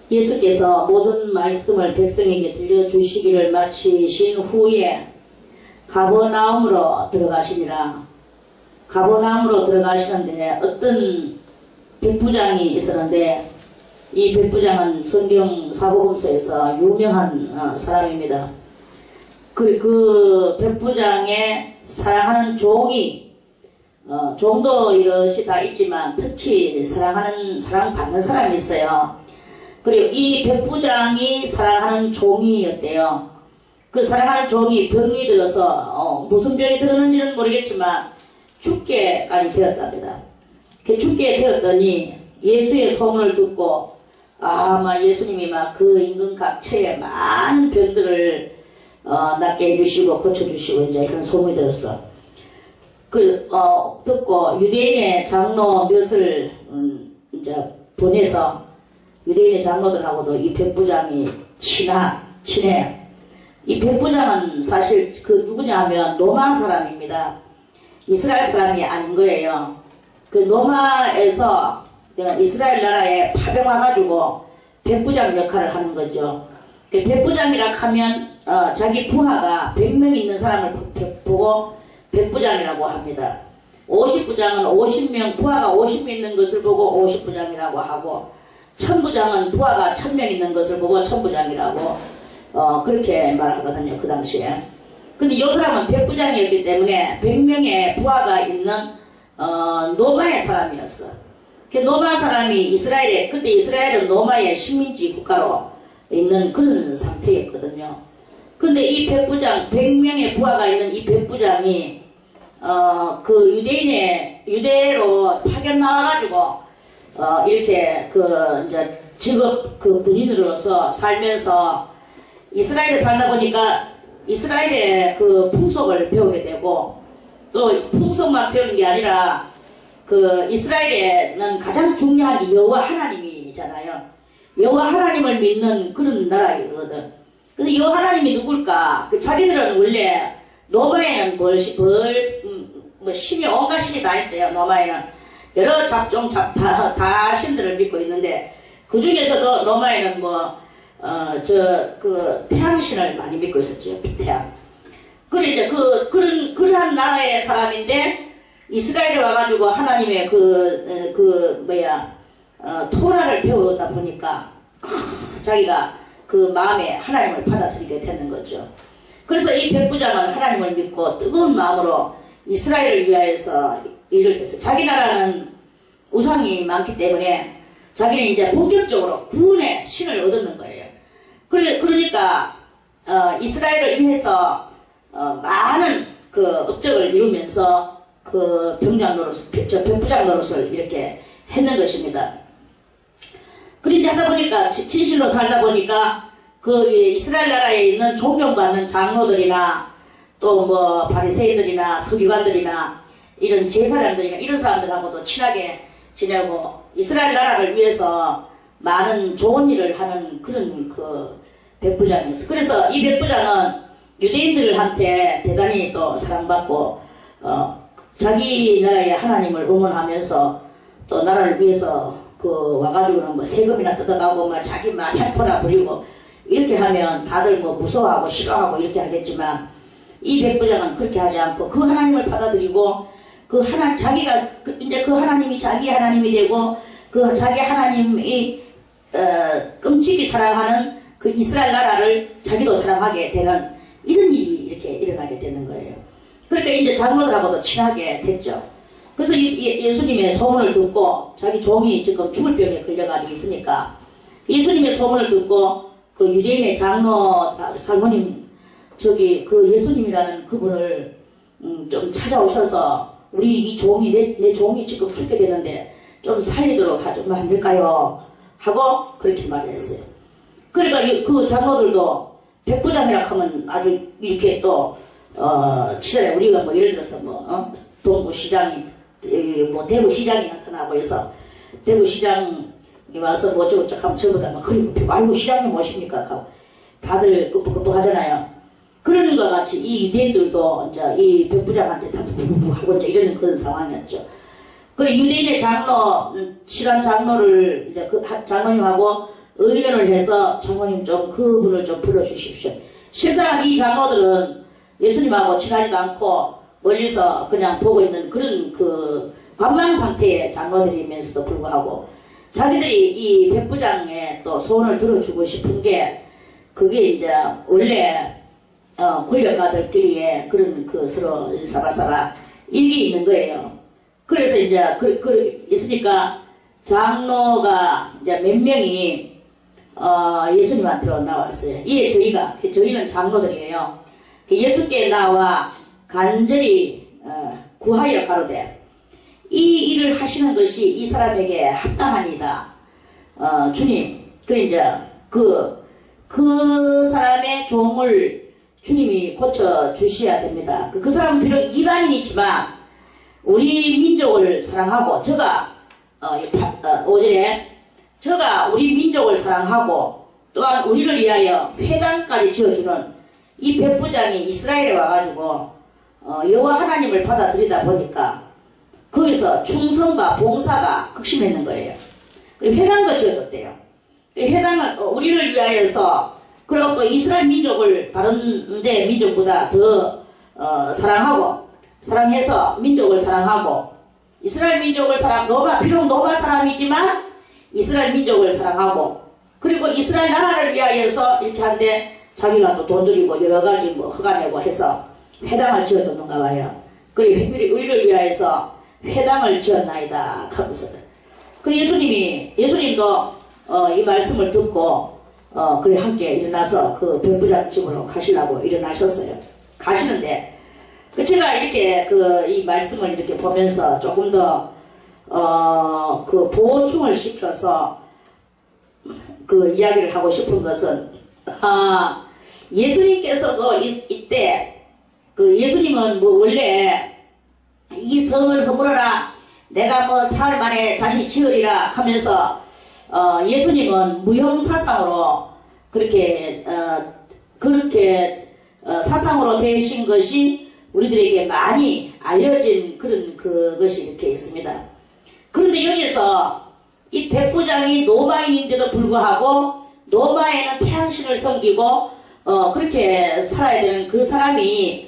예수께서 모든 말씀을 백성에게 들려주시기를 마치신 후에 가버나움으로 들어가시니라. 가버나움으로 들어가시는데 어떤 백부장이 있었는데, 이 백부장은 성경 사복음서에서 유명한 사람입니다. 그 백부장의 사랑하는 종이, 종도 이것이 다 있지만 특히 사랑받는 사람이 있어요. 그리고 이 백부장이 사랑하는 종이었대요. 그 사랑하는 종이 병이 들어서 무슨 병이 들었는지는 모르겠지만 죽게까지 되었답니다. 그 죽게 되었더니 예수의 소문을 듣고 아마 예수님이 막 그 인근 각처에 많은 병들을 낫게 해주시고 고쳐주시고 이제 그런 소문이 들었어. 듣고 유대인의 장로 몇을 이제 보내서 유대인의 장로들하고도 이 백부장이 친해. 이 백부장은 사실 누구냐 하면 로마 사람입니다. 이스라엘 사람이 아닌 거예요. 그 로마에서 이스라엘 나라에 파병 와가지고 백부장 역할을 하는 거죠. 그 백부장이라 하면 자기 부하가 100명 있는 사람을 보고 백부장이라고 합니다. 50부장은 50명, 부하가 50명 있는 것을 보고 50부장이라고 하고, 천부장은 부하가 1000명 있는 것을 보고 천부장이라고 그렇게 말하거든요, 그 당시에. 근데 이 사람은 백부장이었기 때문에 100명의 부하가 있는 로마의 사람이었어. 그 로마 사람이 그때 이스라엘은 로마의 식민지 국가로 있는 그런 상태였거든요. 근데 이 백부장, 100명의 부하가 있는 이 백부장이 유대로 파견 나와가지고 이렇게 이제 직업 군인으로서 살면서 이스라엘에 살다 보니까 이스라엘의 풍속을 배우게 되고, 또 풍속만 배우는 게 아니라 이스라엘에는 가장 중요한 게 여호와 하나님이잖아요. 여호와 하나님을 믿는 그런 나라이거든. 그래서 여호와 하나님이 누굴까? 자기들은 원래 로마에는 신이 온갖 신이 다 있어요. 로마에는 여러 잡종 다 신들을 믿고 있는데, 그 중에서도 로마에는 태양신을 많이 믿고 있었죠. 태양. 그래 이제 그러한 나라의 사람인데, 이스라엘에 와가지고 하나님의 토라를 배우다 보니까 자기가 마음에 하나님을 받아들이게 되는 거죠. 그래서 이 백부장은 하나님을 믿고 뜨거운 마음으로 이스라엘을 위하여서 일을 했어요. 자기 나라는 우상이 많기 때문에 자기는 이제 본격적으로 구원의 신을 얻는 거예요. 그러니까 이스라엘을 위해서 많은 업적을 이루면서 백부장 노릇을 이렇게 했는 것입니다. 그렇게 하다 보니까, 진실로 살다 보니까, 이스라엘 나라에 있는 존경받는 장로들이나, 또 바리새인들이나, 서기관들이나, 이런 제사장들이나, 이런 사람들하고도 친하게 지내고, 이스라엘 나라를 위해서 많은 좋은 일을 하는 그런 백부장이었어요. 그래서 이 백부장은 유대인들한테 대단히 또 사랑받고, 자기 나라의 하나님을 응원하면서 또 나라를 위해서 와가지고는 세금이나 뜯어가고 자기 හැ퍼나 부리고 이렇게 하면 다들 무서워하고 싫어하고 이렇게 하겠지만, 이 백부장은 그렇게 하지 않고 그 하나님을 받아들이고 자기가 이제 그 하나님이 자기 하나님이 되고 자기 하나님이 끔찍이 사랑하는 이스라엘 나라를 자기도 사랑하게 되는 이런 일이 이렇게 일어나게 되는 거예요. 그러니까 이제 장로들하고도 친하게 됐죠. 그래서 예수님의 소문을 듣고, 자기 종이 지금 죽을 병에 걸려가지고 있으니까 예수님의 소문을 듣고 유대인의 장모님 예수님이라는 그분을 좀 찾아오셔서, 우리 이 종이 내 종이 지금 죽게 되는데 좀 살리도록 하면 안 될까요? 하고 그렇게 말을 했어요. 그러니까 그 장로들도 백부장이라 하면 아주 이렇게 또 치잖아요. 우리가 예를 들어서 동부시장이 대구시장이 나타나고 해서 대구시장이 와서 어쩌고저쩌고 하면 전부 다 허리 굽히고, 아이고 시장님 뭐십니까? 하고 다들 끄덕끄덕 하잖아요. 그런 것과 같이 이 유대인들도 이제 이 백부장한테 다 하고 이제 이러는 그런 상황이었죠. 그리고 유대인의 친한 장로를 이제 장로님하고 의논을 해서 장로님 좀 그분을 좀 불러주십시오. 실상 이 장로들은 예수님하고 친하지도 않고 멀리서 그냥 보고 있는 그런 그 관망 상태의 장로들이면서도 불구하고 자기들이 이 백부장의 또 소원을 들어주고 싶은 게 그게 이제 원래 권력가들끼리의 그런 그 서로 사바사바 일기 있는 거예요. 그래서 이제 있으니까 장로가 이제 몇 명이 예수님한테로 나왔어요. 이에 저희는 장로들이에요. 예수께 나와 간절히 구하여 가로되 이 일을 하시는 것이 이 사람에게 합당하니이다. 주님, 이제 그 사람의 종을 주님이 고쳐 주셔야 됩니다. 그 사람은 비록 이방인이지만 우리 민족을 사랑하고 저가 5절에 저가 우리 민족을 사랑하고 또한 우리를 위하여 회당까지 지어주는 이 백부장이 이스라엘에 와가지고 여호와 하나님을 받아들이다 보니까 거기서 충성과 봉사가 극심했는 거예요. 회당도 지어줬대요. 회당을 우리를 위하여서 그리고 또 이스라엘 민족을 다른 데 민족보다 더 사랑해서 민족을 사랑하고 이스라엘 민족을 비록 노바 사람이지만 이스라엘 민족을 사랑하고 그리고 이스라엘 나라를 위하여서 이렇게 한데 자기가 또 돈 들이고 여러가지 허가 내고 해서 회당을 지어줬는가 봐요. 그리고 우리를 위하여서 회당을 지었나이다 하면서 예수님도 이 말씀을 듣고 그래 함께 일어나서 그 백부장 집으로 가시려고 일어나셨어요. 가시는데 제가 이렇게 이 말씀을 이렇게 보면서 조금 더 그 보충을 시켜서 그 이야기를 하고 싶은 것은 예수님께서도 이때 예수님은 원래 이 성을 허물어라 내가 사흘 만에 다시 지으리라 하면서 예수님은 무형사상으로 그렇게 사상으로 되신 것이 우리들에게 많이 알려진 그런 그것이 이렇게 있습니다. 그런데 여기서 이 백부장이 노마인인데도 불구하고 노마에는 태양신을 섬기고 그렇게 살아야 되는 그 사람이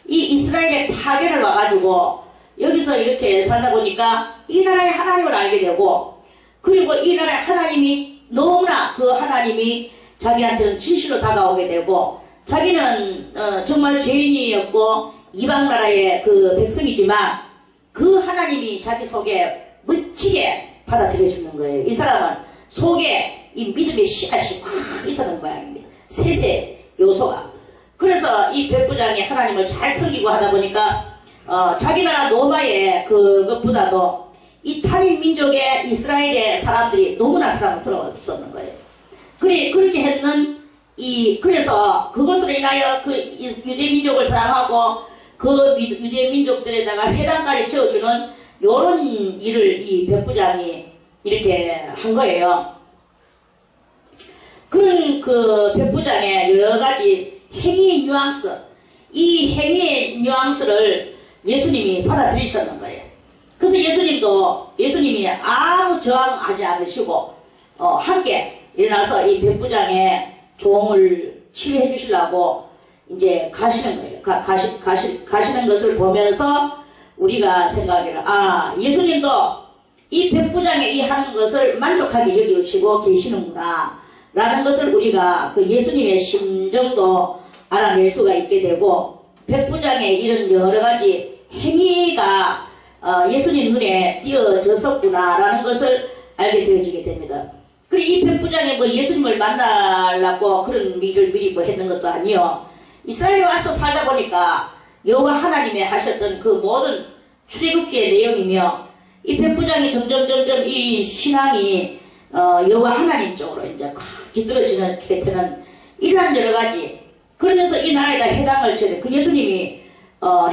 이 이스라엘의 파견을 와가지고 여기서 이렇게 살다 보니까 이 나라의 하나님을 알게 되고 그리고 이 나라의 하나님이 너무나 그 하나님이 자기한테는 진실로 다가오게 되고 자기는 정말 죄인이었고 이방 나라의 그 백성이지만 그 하나님이 자기 속에 멋지게 받아들여주는 거예요. 이 사람은 속에 이 믿음의 씨앗이 확 있었는 모양입니다. 세세 요소가. 그래서 이 백부장이 하나님을 잘 섬기고 하다 보니까 자기 나라 노마의 그것보다도 이 타민 민족의 이스라엘의 사람들이 너무나 사랑스러웠었는 거예요. 그렇게 했는 그래서 그것으로 인하여 그 유대 민족을 사랑하고 그 유대 민족들에다가 회당까지 지어주는 요런 일을 이 백부장이 이렇게 한 거예요. 그런 그 백부장의 여러 가지 행위의 뉘앙스, 이 행위의 뉘앙스를 예수님이 받아들이셨는 거예요. 그래서 예수님이 아무 저항하지 않으시고 함께 일어나서 이 백부장의 종을 치료해 주시려고 이제 가시는 거예요. 가시는 것을 보면서 우리가 생각하기를 예수님도 이 백부장의 이 하는 것을 만족하게 여기시고 계시는구나 라는 것을 우리가 그 예수님의 심정도 알아낼 수가 있게 되고 백부장의 이런 여러 가지 행위가 예수님 눈에 띄어졌었구나 라는 것을 알게 되어지게 됩니다. 그리고 이 백부장이 예수님을 만나려고 그런 일을 미리 했는 것도 아니요. 이스라엘에 와서 살다 보니까 여호와 하나님이 하셨던 그 모든 출애굽기의 내용이며 이 백부장이 점점 이 신앙이 여호와 하나님 쪽으로 이제 깃들어지는 게 되는 이러한 여러 가지 그러면서 이 나라에다 회당을 지었는데 그 예수님이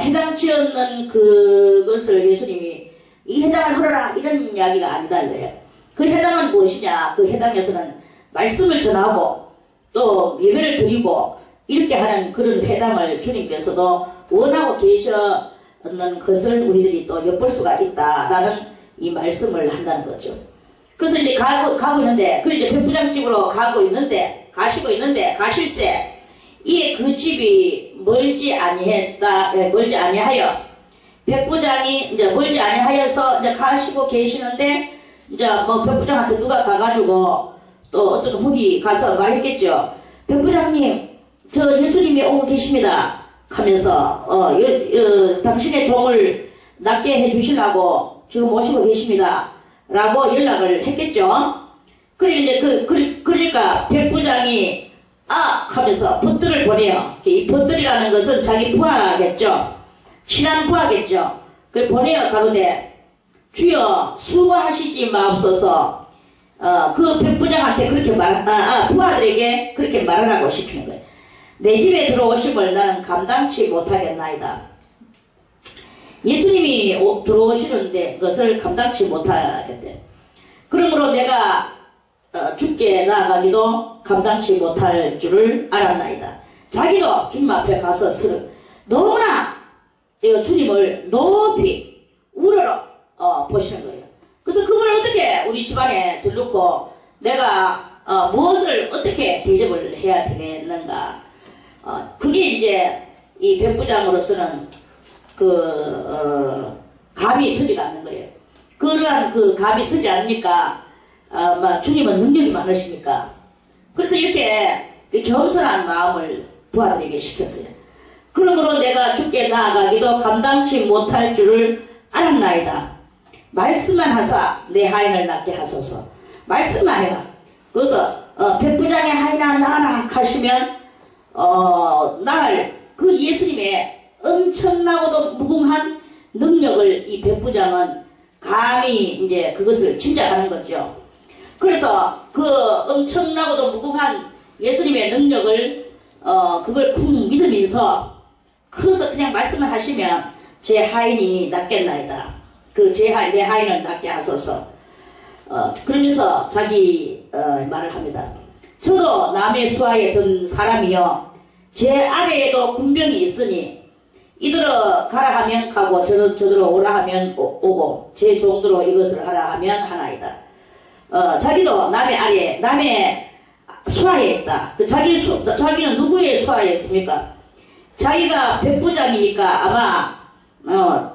회당 지었는 그것을 예수님이 이 회당을 헐어라 이런 이야기가 아니다 이거예요. 그 회당은 무엇이냐? 그 회당에서는 말씀을 전하고 또 예배를 드리고 이렇게 하는 그런 회당을 주님께서도 원하고 계셨는 것을 우리들이 또 엿볼 수가 있다라는 이 말씀을 한다는 거죠. 그래서 이제 가고 있는데, 그리고 이제 백부장집으로 가시고 있는데, 가실새, 이에 그 집이 멀지 아니하여, 백부장이 이제 멀지 아니하여서 이제 가시고 계시는데, 이제 뭐 백부장한테 누가 가가지고 또 어떤 혹이 가서 말했겠죠. 백부장님, 저 예수님이 오고 계십니다. 하면서, 당신의 종을 낫게 해주시려고 지금 오시고 계십니다. 라고 연락을 했겠죠. 그러니까 백부장이 하면서 붓들을 보내요. 이 붓들이라는 것은 자기 부하겠죠. 친한 부하겠죠. 그걸 보내요. 가로되 주여 수고하시지 마옵소서. 그 백부장한테 그렇게 부하들에게 그렇게 말하라고 시키는 거예요. 내 집에 들어오심을 나는 감당치 못하겠나이다. 예수님이 들어오시는데 그것을 감당치 못하겠대. 그러므로 내가 죽게 나아가기도 감당치 못할 줄을 알았나이다. 자기도 주님 앞에 가서 너무나 주님을 높이 우러러 보시는 거예요. 그래서 그걸 어떻게 우리 집안에 들놓고 내가 무엇을 어떻게 대접을 해야 되겠는가. 그게 이제 이 백부장으로서는 감이 서지가 않는 거예요. 그러한 감이 서지 않으니까, 주님은 능력이 많으시니까. 그래서 이렇게 겸손한 마음을 부하들에게 시켰어요. 그러므로 내가 죽게 나아가기도 감당치 못할 줄을 알았나이다. 말씀만 하사 내 하인을 낫게 하소서. 말씀만 해라. 그래서, 백부장의 하인아 나아라 하시면, 그 예수님의 엄청나고도 무궁한 능력을 이 백부장은 감히 이제 그것을 짐작하는 거죠. 그래서 그 엄청나고도 무궁한 예수님의 능력을 그걸 쿵 믿으면서 그래서 그냥 말씀을 하시면 제 하인이 낫겠나이다. 내 하인을 낫게 하소서. 그러면서 자기 말을 합니다. 저도 남의 수하에 든 사람이요 제 아래에도 군병이 있으니 이들어 가라 하면 가고 저들어 오라 하면 오고 제 종들로 이것을 하라 하면 하나이다. 자기도 남의 수하에 있다. 자기는 누구의 수하에 있습니까? 자기가 백부장이니까 아마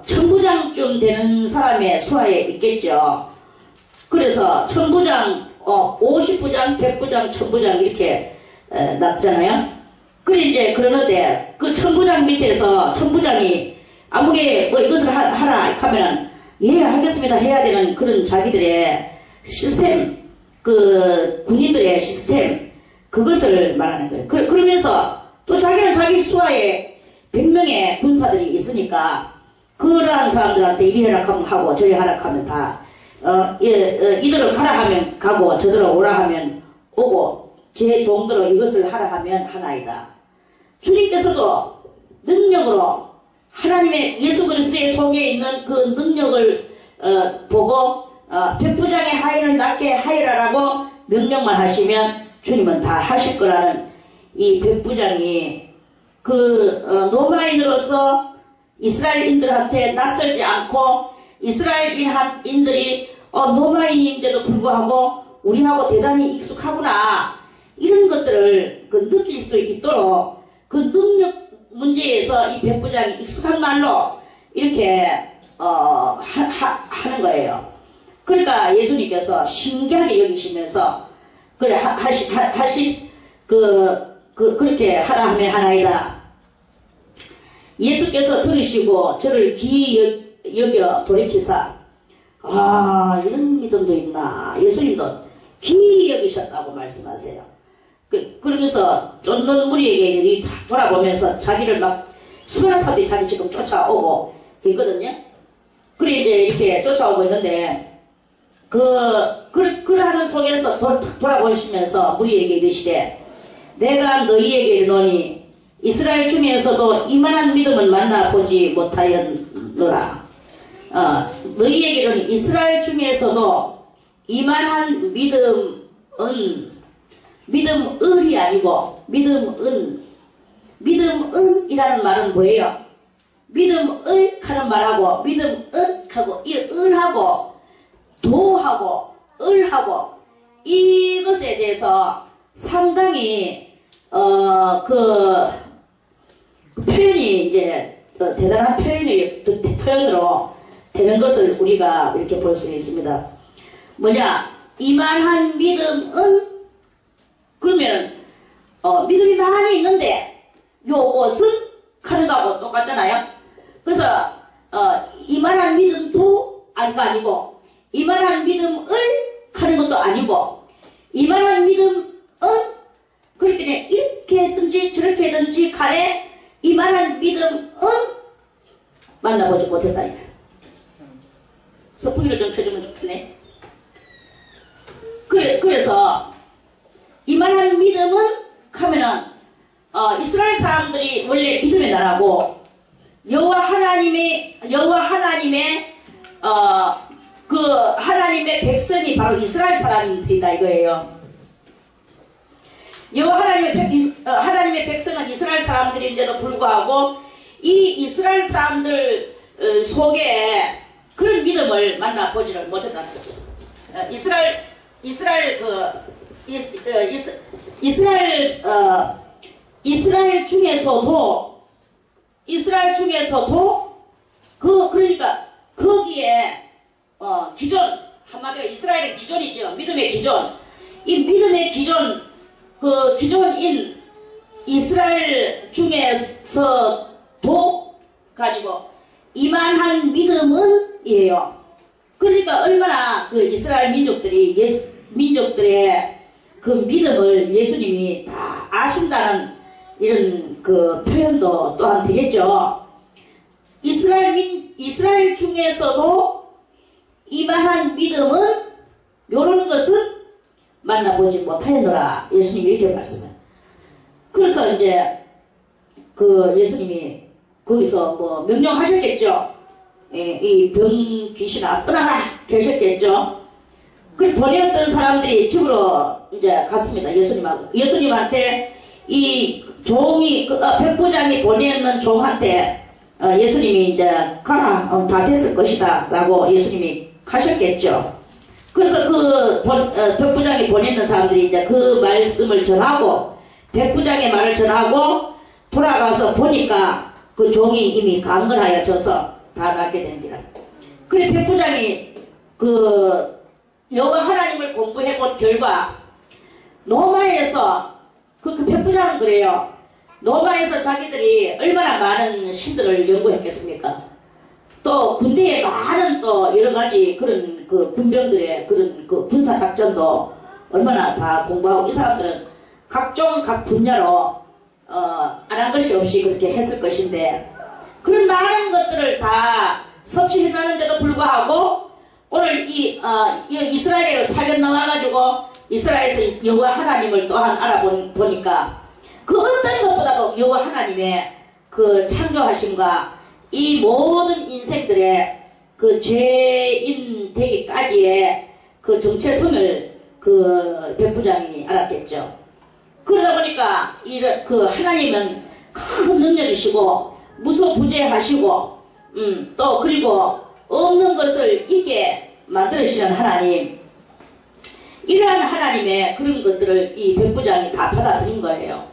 천부장쯤 되는 사람의 수하에 있겠죠. 그래서 천부장, 50부장, 100부장, 천부장 이렇게 놨잖아요. 그러는데 그 천부장 밑에서 천부장이 아무게 이것을 하라 하면은 예 하겠습니다 해야 되는 그런 자기들의 시스템, 군인들의 시스템 그것을 말하는 거예요. 그러면서 또 자기는 자기 수하에 100명의 군사들이 있으니까 그러한 사람들한테 이리 하라 하고 저리 하라 하면 다 이들을 가라 하면 가고 저들을 오라 하면 오고 제 종들로 이것을 하라 하면 하나이다. 주님께서도 능력으로 하나님의 예수 그리스도의 속에 있는 그 능력을 보고 백부장의 하인을 낫게 하이라라고 명령만 하시면 주님은 다 하실 거라는 이 백부장이 로마인으로서 이스라엘인들한테 낯설지 않고 이스라엘인들이 로마인인데도 불구하고 우리하고 대단히 익숙하구나 이런 것들을 느낄 수 있도록 그 능력 문제에서 이 백부장이 익숙한 말로 이렇게 하는 거예요. 그러니까 예수님께서 신기하게 여기시면서 그렇게 하라 하면 하나이다. 예수께서 들으시고 저를 귀히 여겨 돌이키사 이런 믿음도 있나. 예수님도 귀히 여기셨다고 말씀하세요. 그러면서 쫓는 무리에게 돌아보면서 자기를 막 수많은 사람들이 자기 지금 쫓아오고 있거든요. 그래 이제 이렇게 쫓아오고 있는데 그러하는 속에서 돌아보시면서 무리에게 이르시되 내가 너희에게 이르노니 이스라엘 중에서도 이만한 믿음을 만나보지 못하였노라. 너희에게 이르노니 이스라엘 중에서도 이만한 믿음은이 아니고 믿음은이라는 말은 뭐예요? 믿음을 하는 말하고 믿음은하고 이 은하고 도하고 을하고 이것에 대해서 상당히 그 표현이 이제 대단한 표현으로 되는 것을 우리가 이렇게 볼 수 있습니다. 뭐냐, 이만한 믿음은 그러면 믿음이 많이 있는데 요것은 하는 거하고 똑같잖아요. 그래서 이만한 믿음도 아니고 이만한 믿음을 하는 것도 아니고 이만한 믿음은 그렇게 이렇게 했든지 저렇게 했든지 간에 이만한 믿음은 만나보지 못했다. 서풍기를 좀 켜주면 좋겠네. 그래서 이만한 믿음은 하면은 이스라엘 사람들이 원래 믿음의 나라고 여호와 하나님의 그 하나님의 백성이 바로 이스라엘 사람들이다 이거예요. 여호와 하나님의 백성은 이스라엘 사람들인데도 불구하고 이 이스라엘 사람들 속에 그런 믿음을 만나보지를 못했다는 거죠. 이스라엘 중에서도 그러니까 거기에 기존, 한마디로 이스라엘의 기존이죠. 믿음의 기존. 이 믿음의 기존, 그 기존인 이스라엘 중에서도 아니고 이만한 믿음은이에요. 그러니까 얼마나 그 이스라엘 민족들의 그 믿음을 예수님이 다 아신다는 이런 그 표현도 또한 되겠죠. 이스라엘 중에서도 이만한 믿음은 요런 것은 만나보지 못하였노라. 예수님이 이렇게 말씀해요. 그래서 이제 그 예수님이 거기서 뭐 명령하셨겠죠. 이 병 귀신아 떠나라 계셨겠죠. 그 보내었던 사람들이 집으로 이제 갔습니다. 예수님한테 이 종이 백부장이 보내는 종한테 예수님이 이제 가라 다 됐을 것이다 라고 예수님이 하셨겠죠. 그래서 그 백부장이 보내는 사람들이 이제 그 말씀을 전하고 백부장의 말을 전하고 돌아가서 보니까 그 종이 이미 강건하여져서 다 낫게 된디라. 그래 백부장이 그 여호와 하나님을 공부해 본 결과 로마에서 그 백부장은 그래요. 로마에서 자기들이 얼마나 많은 신들을 연구했겠습니까? 또 군대에 많은 또 여러 가지 그런 그 군병들의 그런 그 군사 작전도 얼마나 다 공부하고 이 사람들은 각 분야로 안 한 것이 없이 그렇게 했을 것인데 그런 많은 것들을 다 섭취해놨는데도 불구하고 오늘 이 이스라엘에 파견 나와가지고 이스라엘에서 여호와 하나님을 또한 알아보니까 그 어떤 것보다도 여호와 하나님의 그 창조하심과 이 모든 인생들의 그 죄인 되기까지의 그 정체성을 그 백부장이 알았겠죠. 그러다 보니까 그 하나님은 큰 능력이시고 무소부재하시고 또 그리고 없는 것을 있게 만들으시는 하나님, 이러한 하나님의 그런 것들을 이 백부장이 다 받아들인 거예요.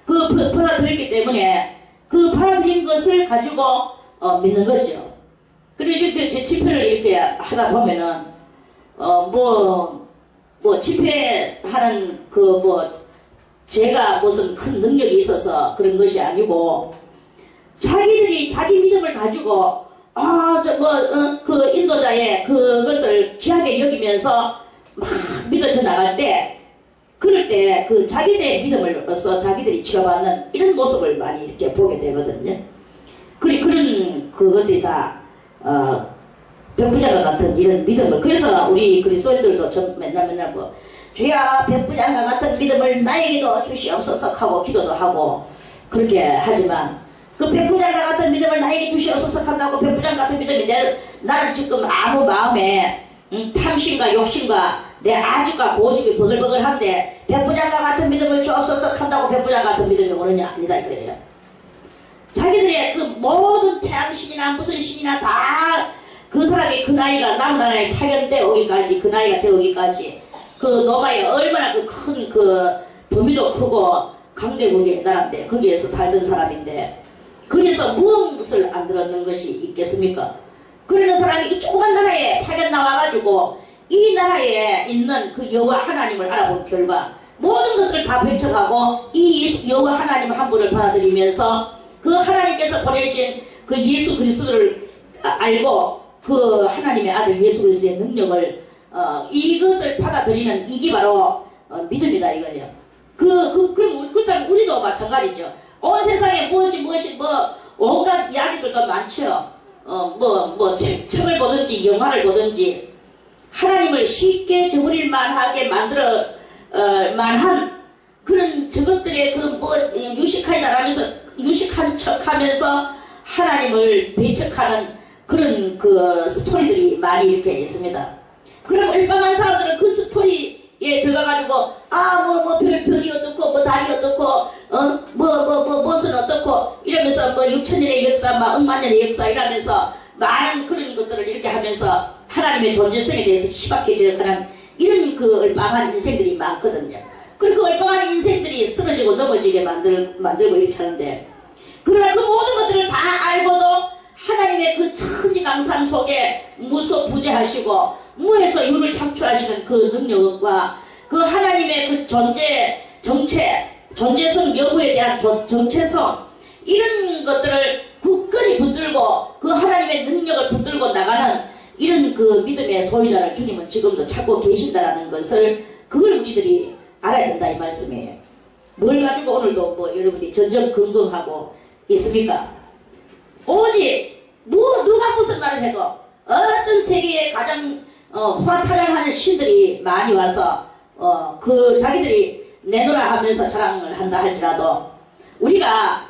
그 받아들였기 때문에 그 받아들인 것을 가지고 믿는 거죠. 그리고 이렇게 집회를 이렇게 하다 보면은 뭐 집회하는 제가 무슨 큰 능력이 있어서 그런 것이 아니고 자기들이 자기 믿음을 가지고 그 인도자의 그것을 귀하게 여기면서 막 믿어져 나갈 때, 그럴 때 그 자기들의 믿음으로써 자기들이 취업하는 이런 모습을 많이 이렇게 보게 되거든요. 그런 그것들이 다 백부장과 같은 이런 믿음을, 그래서 우리 그리스도인들도 맨날 주여 백부장과 같은 믿음을 나에게도 주시옵소서 하고 기도도 하고 그렇게 하지만, 그 백부장과 같은 믿음을 나에게 주시옵소서 한다고 백부장 같은 믿음이 나는 지금 아무 마음에 탐심과 욕심과 내 아집과 고집이 버글버글한데 백부장과 같은 믿음을 주옵소서 한다고 백부장 같은 믿음이 오느냐? 아니다 이거예요. 자기들의 그 모든 태양신이나 무슨 신이나 다 그 사람이 그 나이가 남나라에 파견되어 오기까지, 그 나이가 되어오기까지, 그 로마에 얼마나 그 큰 그 범위도 크고 강대국의 나라인데, 거기에서 살던 사람인데, 거기서 무엇을 안 들었는 것이 있겠습니까? 그러는 사람이 이 조그만 나라에 파견 나와가지고, 이 나라에 있는 그 여호와 하나님을 알아본 결과, 모든 것들을 다 배척하고, 이 여호와 하나님 한 분을 받아들이면서, 그 하나님께서 보내신 그 예수 그리스도를 알고, 그 하나님의 아들 예수 그리스도의 능력을 이것을 받아들이는 이게 바로 믿음이다 이거예요. 그럼 그렇다면 우리도 마찬가지죠. 온 세상에 무엇이 온갖 이야기들도 많죠. 책을 보든지 영화를 보든지 하나님을 쉽게 저버릴 만하게 만들어 만한 그런 저것들의 유식한 척하면서 하나님을 배척하는 그런 그 스토리들이 많이 이렇게 있습니다. 그럼 일반한 사람들은 그 스토리에 들어가가지고 별이 어떻고 달이 어떻고 무엇은 어떻고 이러면서 6,000년의 역사 억만년의 역사 이러면서 많은 그런 것들을 이렇게 하면서 하나님의 존재성에 대해서 희박해 지적하는 이런 그 얼빵한 인생들이 많거든요. 그리고 그 얼빵한 인생들이 쓰러지고 넘어지게 만들고 이렇게 하는데, 그러나 그 모든 것들을 다 알고도 하나님의 그 천지강산 속에 무소부재하시고 무에서 유를 창출하시는 그 능력과 그 하나님의 그 존재성 여부에 대한 정체성, 이런 것들을 굳건히 붙들고 그 하나님의 능력을 붙들고 나가는 이런 그 믿음의 소유자를 주님은 지금도 찾고 계신다라는 것을, 그걸 우리들이 알아야 된다 이 말씀이에요. 뭘 가지고 오늘도 여러분이 전전긍긍하고 있습니까? 오직 누가 무슨 말을 해도 어떤 세계에 가장 화차량하는 신들이 많이 와서 그 자기들이 내놓으라 하면서 자랑을 한다 할지라도, 우리가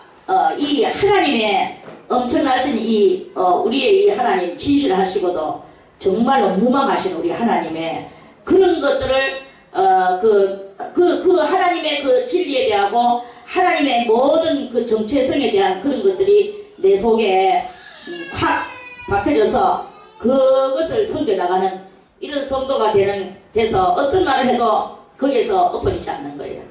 이 하나님의 엄청나신 우리의 이 하나님 진실하시고도 정말로 무망하신 우리 하나님의 그런 것들을 그 하나님의 그 진리에 대하고 하나님의 모든 그 정체성에 대한 그런 것들이 내 속에 확 박혀져서 그것을 섬겨나가는 이런 성도가 돼서 어떤 말을 해도 거기에서 엎어지지 않는 거예요.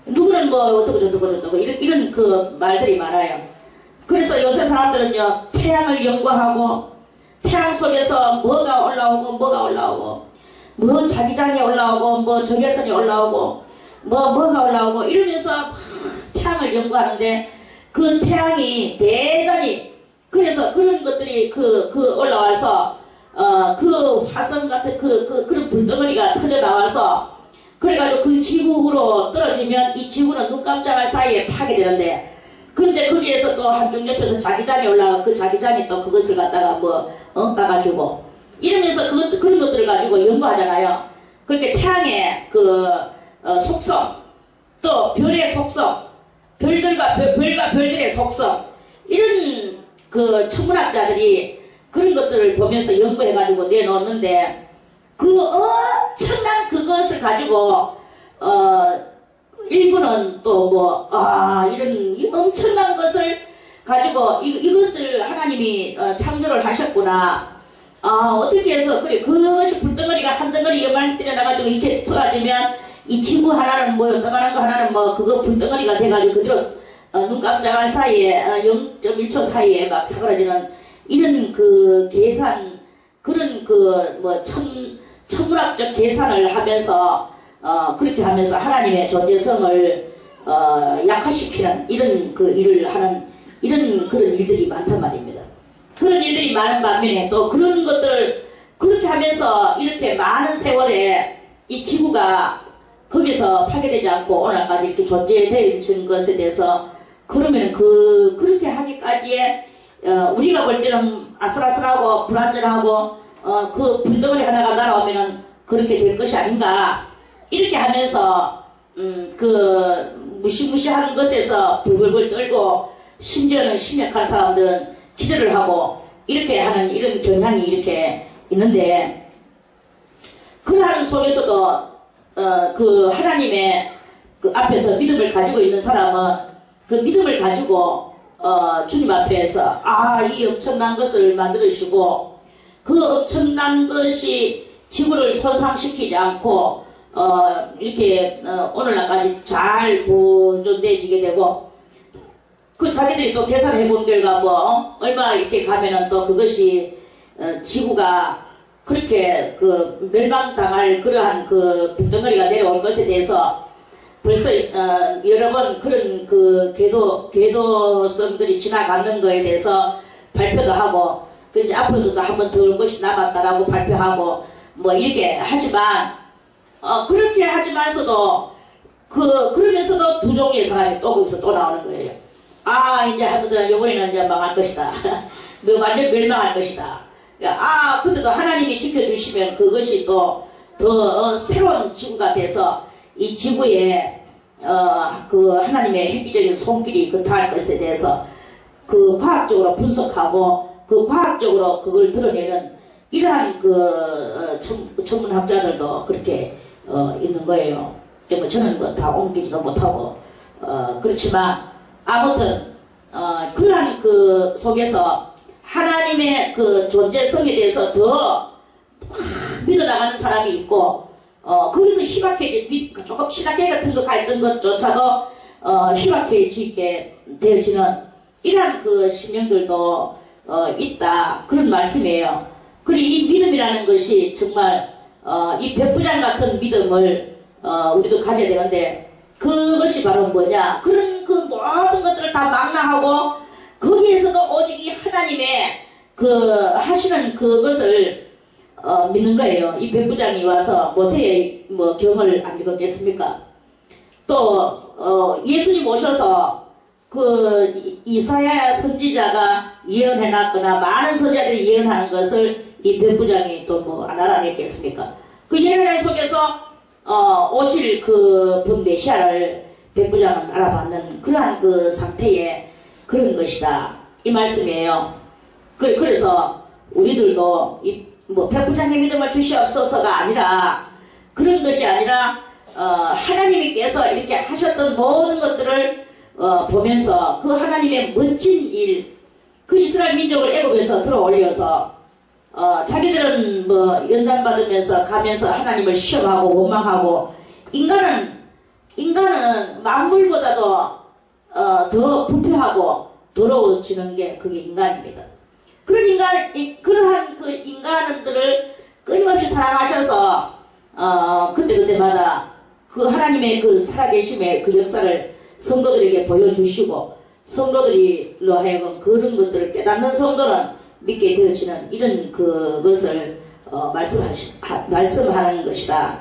누구는 어떻고 저떻고 이런 그 말들이 많아요. 그래서 요새 사람들은요, 태양을 연구하고 태양 속에서 뭐가 올라오고 자기장이 올라오고 적외선이 올라오고 뭐가 올라오고 이러면서 태양을 연구하는데, 그 태양이 대단히, 그래서 그런 것들이 올라와서 그 화성 같은 그런 불덩어리가 터져 나와서, 그래가지고 그 지구로 떨어지면 이 지구는 눈 깜짝할 사이에 파괴되는데, 그런데 거기에서 또 한쪽 옆에서 자기장이 올라가, 그 자기장이 또 그것을 갖다가 엉따가지고 이러면서 그런 것들을 가지고 연구하잖아요. 그렇게 태양의 속성, 또 별의 속성, 별과 별들의 속성, 이런 그 천문학자들이 그런 것들을 보면서 연구해가지고 내놓는데, 그 엄청난 그것을 가지고 일부는 또 이런 엄청난 것을 가지고 이것을 하나님이 창조를 하셨구나. 어떻게 해서 그것이 불덩어리가 한 덩어리 여만 때려나가지고 이렇게 터가지면 이 지구 하나는 요만한 거 하나는 그거 불덩어리가 돼가지고 그대로 눈 깜짝할 사이에 0.1초 사이에 막 사그라지는 이런 그 계산, 그런 천문학적 계산을 하면서 그렇게 하면서 하나님의 존재성을 약화시키는 이런 그 일을 하는 이런 그런 일들이 많단 말입니다. 그런 일들이 많은 반면에 또 그런 것들을 그렇게 하면서 이렇게 많은 세월에 이 지구가 거기서 파괴되지 않고 오늘까지 이렇게 존재되는 것에 대해서, 그러면 그렇게 하기까지에 우리가 볼 때는 아슬아슬하고 불안전하고 그 불덩어리 하나가 날아오면은 그렇게 될 것이 아닌가, 이렇게 하면서 그 무시무시한 것에서 불불불 떨고 심지어는 심각한 사람들은 기절을 하고 이렇게 하는 이런 경향이 이렇게 있는데, 그러한 속에서도 그 하나님의 그 앞에서 믿음을 가지고 있는 사람은 그 믿음을 가지고 주님 앞에서 이 엄청난 것을 만들으시고 그 엄청난 것이 지구를 손상시키지 않고 이렇게 오늘날까지 잘 보존되어지게 되고, 그 자기들이 또 계산해 본 결과 뭐 얼마 이렇게 가면은 또 그것이 지구가 그렇게 그 멸망당할 그러한 그 붕덩어리가 내려올 것에 대해서 벌써 여러 번 그런 그 궤도성들이 지나가는 거에 대해서 발표도 하고, 그 이제 앞으로도 또 한 번 더 올 것이 남았다라고 발표하고 뭐 이렇게 하지만 그렇게 하지만서도 그러면서도 두 종류의 사람이 또 거기서 또 나오는 거예요. 아, 이제 한번들은 이번에는 이제 망할 것이다. 너 완전 멸망할 것이다. 아, 근데도 하나님이 지켜주시면 그것이 또 더 새로운 지구가 돼서 이 지구에 그 하나님의 획기적인 손길이 닿을 것에 대해서 그 과학적으로 분석하고 그 과학적으로 그걸 드러내는 이러한 그 천문학자들도 그렇게 있는 거예요. 뭐 저는 뭐 다 옮기지도 못하고 그렇지만 아무튼 그러한 그 속에서 하나님의 그 존재성에 대해서 더 믿어나가는 사람이 있고 거기서 희박해진 조금 신학계 같은 거 가있던 것조차도 희박해지게 되어지는 이러한 그 신명들도 있다, 그런 말씀이에요. 그리고 이 믿음이라는 것이 정말 이 백부장 같은 믿음을 우리도 가져야 되는데, 그것이 바로 뭐냐, 그런 그 모든 것들을 다 망라하고 거기에서도 오직 이 하나님의 그 하시는 그것을 믿는 거예요. 이 백부장이 와서 모세의 뭐 경을 안 읽었겠습니까? 또 예수님 오셔서 그 이사야 선지자가 예언해놨거나 많은 선지자들이 예언하는 것을 이 백부장이 또 뭐 안 알아냈겠습니까? 그 예언의 속에서 오실 그 분 메시아를 백부장은 알아봤는 그러한 그 상태의 그런 것이다, 이 말씀이에요. 그래서 우리들도 뭐 백부장의 믿음을 주시옵소서가 아니라, 그런 것이 아니라 하나님께서 이렇게 하셨던 모든 것들을 보면서 그 하나님의 멋진 일, 그 이스라엘 민족을 애국에서 들어올려서 자기들은 뭐 연단받으면서 가면서 하나님을 시험하고 원망하고, 인간은 만물보다도 더 부패하고 더러워지는 게 그게 인간입니다. 그러한 그 인간들을 끊임없이 사랑하셔서 그때마다 그 하나님의 그 살아계심의 그 역사를 성도들에게 보여주시고, 성도들이로 하여금 그런 것들을 깨닫는 성도는 믿게 되어지는 이런 그것을 말씀하는 것이다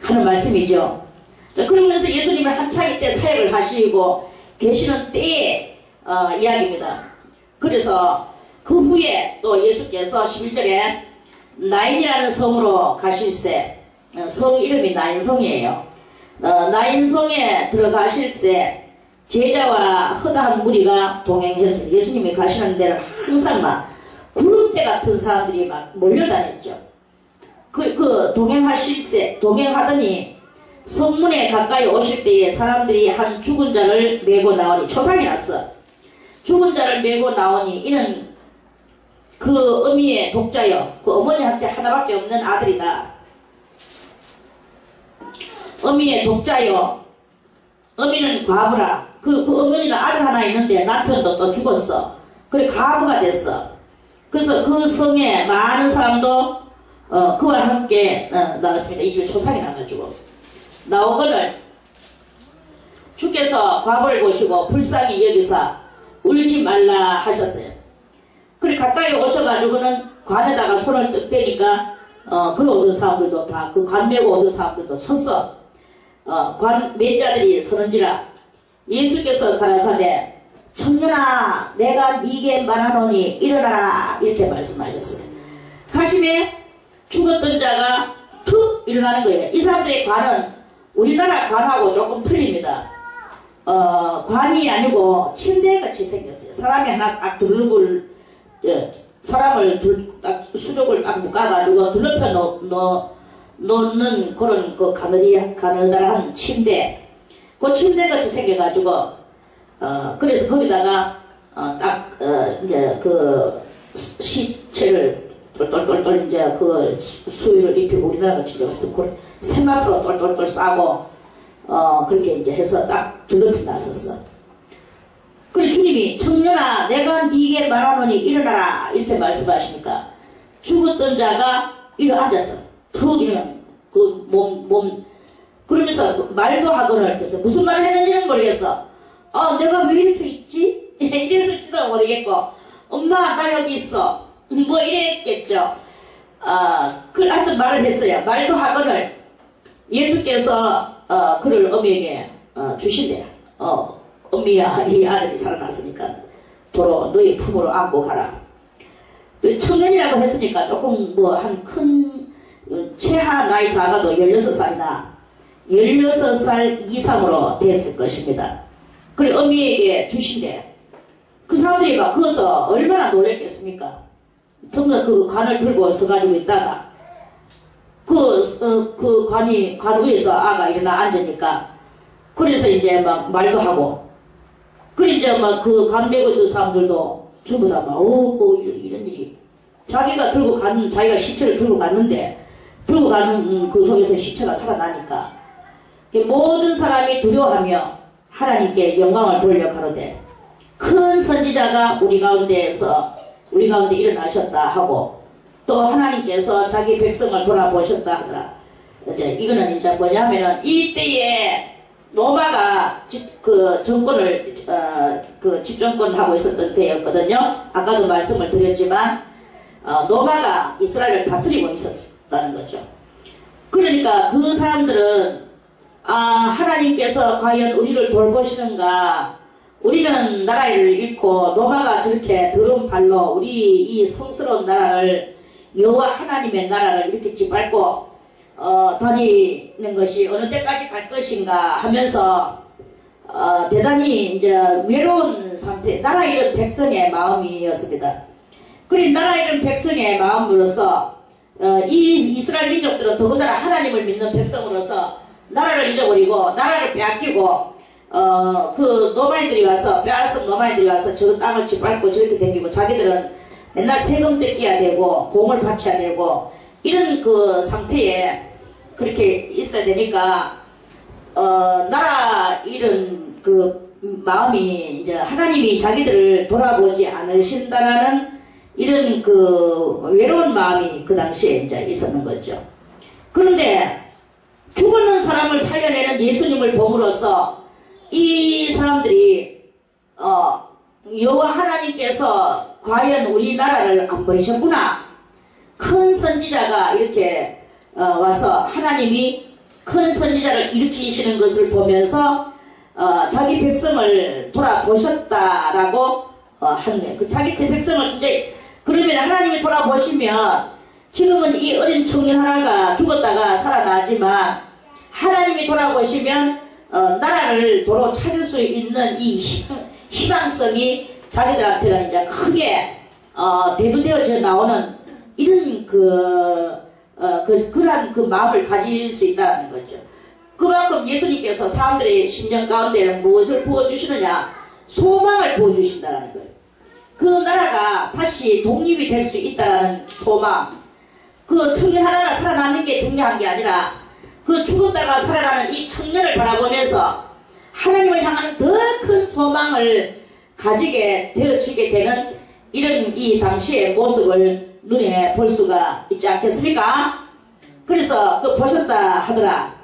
하는 말씀이죠. 자, 그러면서 예수님을 한창 이때 사역을 하시고 계시는 때의 이야기입니다. 그래서 그 후에 또 예수께서 11절에 나인이라는 성으로 가실새, 성 이름이 나인성이에요. 나인성에 들어가실새 제자와 허다한 무리가 동행했어요. 예수님이 가시는 데는 항상 막 구름대 같은 사람들이 막 몰려다녔죠. 동행하더니 성문에 가까이 오실 때에 사람들이 한 죽은 자를 메고 나오니, 초상이 났어. 죽은 자를 메고 나오니 이는 그 어미의 독자여, 그 어머니한테 하나밖에 없는 아들이다. 어미의 독자여, 어미는 과부라. 그 어머니는 아들 하나 있는데 남편도 또 죽었어. 그래 과부가 됐어. 그래서 그 성에 많은 사람도 그와 함께 나왔습니다. 이 집에 초상이 나가지고 나오거늘 주께서 과부를 보시고 불쌍히 여기사 울지 말라 하셨어요. 그래 가까이 오셔가지고는 관에다가 손을 뜩 대니까 걸어오던 사람들도 다 그 관 메고 오던 사람들도 섰어. 관 매자들이 서는지라. 예수께서 가라사대 청년아 내가 네게 말하노니 일어나라, 이렇게 말씀하셨어요. 가심에 죽었던 자가 툭 일어나는 거예요. 이 사람들의 관은 우리나라 관하고 조금 틀립니다. 관이 아니고 침대같이 생겼어요. 사람이 하나 딱 사람을 수족을 딱 묶어가지고 둘러펴 놓는 그런 그 가느다란 침대, 그 침대같이 생겨가지고 그래서 거기다가 이제 그 시체를 똘똘똘똘 이제 그 수위를 입히고 우리나라 같이 그 세마프로 똘똘똘 싸고 그렇게 이제 해서 딱 둘러필 나섰어. 그래 주님이 청년아 내가 네게 말하노니 일어나라 이렇게 말씀하시니까 죽었던 자가 일어앉았어. 툭 일어나 그 몸 그러면서 말도 하거늘 해서 무슨 말을 했는지는 모르겠어. 내가 왜 이렇게 있지? 이랬을지도 모르겠고 엄마 나 여기 있어 뭐 이랬겠죠. 하여튼 말을 했어요. 말도 하거늘 예수께서 그를 어미에게 주신대요. 어미야 이 아들이 살아났으니까 도로 너희 품으로 안고 가라. 청년이라고 했으니까 조금 뭐 한 큰 최하 나이 작아도 16살이나 16살 이상으로 됐을 것입니다. 그래 어미에게 주신대. 그 사람들이 막 거기서 얼마나 놀랬겠습니까? 정말 그 관을 들고 서가지고 있다가 그 관 위에서 아가 일어나 앉으니까 그래서 이제 막 말도 하고 그래 이제 막 그 관 메고 있던 사람들도 전부 다 막 이런 일이 자기가 시체를 들고 갔는데 들고 가는 그 속에서 시체가 살아나니까 모든 사람이 두려워하며 하나님께 영광을 돌려 가로되 큰 선지자가 우리 가운데 일어나셨다 하고 또 하나님께서 자기 백성을 돌아보셨다 하더라. 이제 이거는 이제 뭐냐면은 이때에 로마가 집정권을 하고 있었던 때였거든요. 아까도 말씀을 드렸지만 로마가 이스라엘을 다스리고 있었다는 거죠. 그러니까 그 사람들은 하나님께서 과연 우리를 돌보시는가, 우리는 나라를 잃고 로마가 저렇게 더러운 발로 우리 이 성스러운 나라를 여호와 하나님의 나라를 이렇게 짓밟고 다니는 것이 어느 때까지 갈 것인가 하면서 대단히 이제 외로운 상태, 나라 잃은 백성의 마음이었습니다. 그리 나라 잃은 백성의 마음으로서 이 이스라엘 민족들은 더군다나 하나님을 믿는 백성으로서 나라를 잊어버리고 나라를 빼앗기고 그 노마인들이 와서 빼앗은 노마인들이 와서 저 땅을 짓밟고 저렇게 댕기고 자기들은 맨날 세금 뜯겨야 되고 공을 바쳐야 되고 이런 그 상태에 그렇게 있어야 되니까 나라 잃은 그 마음이 이제 하나님이 자기들을 돌아보지 않으신다라는 이런 그 외로운 마음이 그 당시에 이제 있었는 거죠. 그런데 죽었는 사람을 살려내는 예수님을 봄으로써 이 사람들이 여호와 하나님께서 과연 우리나라를 안 버리셨구나. 큰 선지자가 이렇게 와서 하나님이 큰 선지자를 일으키시는 것을 보면서 자기 백성을 돌아보셨다라고 하는 거예요. 그 자기 백성을 이제 그러면 하나님이 돌아보시면 지금은 이 어린 청년 하나가 죽었다가 살아나지만 하나님이 돌아보시면 나라를 도로 찾을 수 있는 이 희망성이 자기들한테는 이제 크게 대두되어져 나오는 이런 그러한 그 마음을 가질 수 있다는 거죠. 그만큼 예수님께서 사람들의 심령 가운데는 무엇을 부어주시느냐? 소망을 부어주신다는 거예요. 그 나라가 다시 독립이 될 수 있다는 소망. 그 청년 하나가 살아나는 게 중요한 게 아니라 그 죽었다가 살아나는 이 청년을 바라보면서 하나님을 향하는 더 큰 소망을 가지게 되어지게 되는 이런 이 당시의 모습을 눈에 볼 수가 있지 않겠습니까? 그래서 그 보셨다 하더라.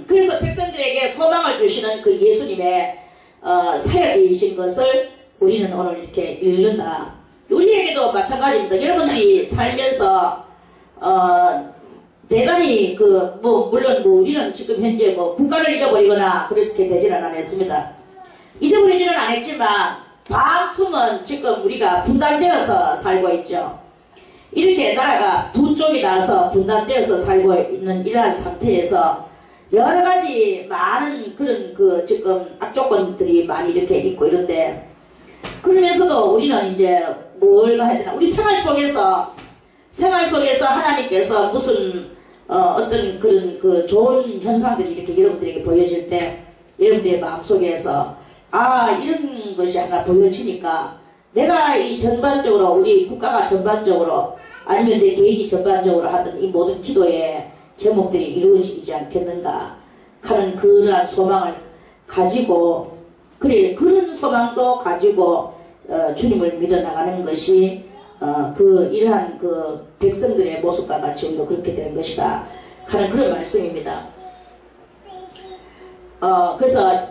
그래서 백성들에게 소망을 주시는 그 예수님의 사역이신 것을 우리는 오늘 이렇게 읽는다. 우리에게도 마찬가지입니다. 여러분들이 살면서 대단히 물론 우리는 지금 현재 국가를 잊어버리거나 그렇게 되지는 않았습니다. 잊어버리지는 않았지만 반틈은 지금 우리가 분단되어서 살고 있죠. 이렇게 나라가 두 쪽이 나서 분단되어서 살고 있는 이러한 상태에서 여러 가지 많은 그런 지금 악조건들이 많이 이렇게 있고 이런데 그러면서도 우리는 이제 뭘 해야 되나? 우리 생활 속에서 하나님께서 무슨 어떤 그런 좋은 현상들이 이렇게 여러분들에게 보여질 때 여러분들의 마음속에서 이런 것이 하나 보여지니까 내가 이 전반적으로 우리 국가가 전반적으로 아니면 내 개인이 전반적으로 하던 이 모든 기도의 제목들이 이루어지지 않겠는가 하는 그러한 소망을 가지고, 그래, 그런 소망도 가지고 주님을 믿어 나가는 것이 이러한 백성들의 모습과 같이 오늘도 그렇게 되는 것이다 하는 그런 말씀입니다. 그래서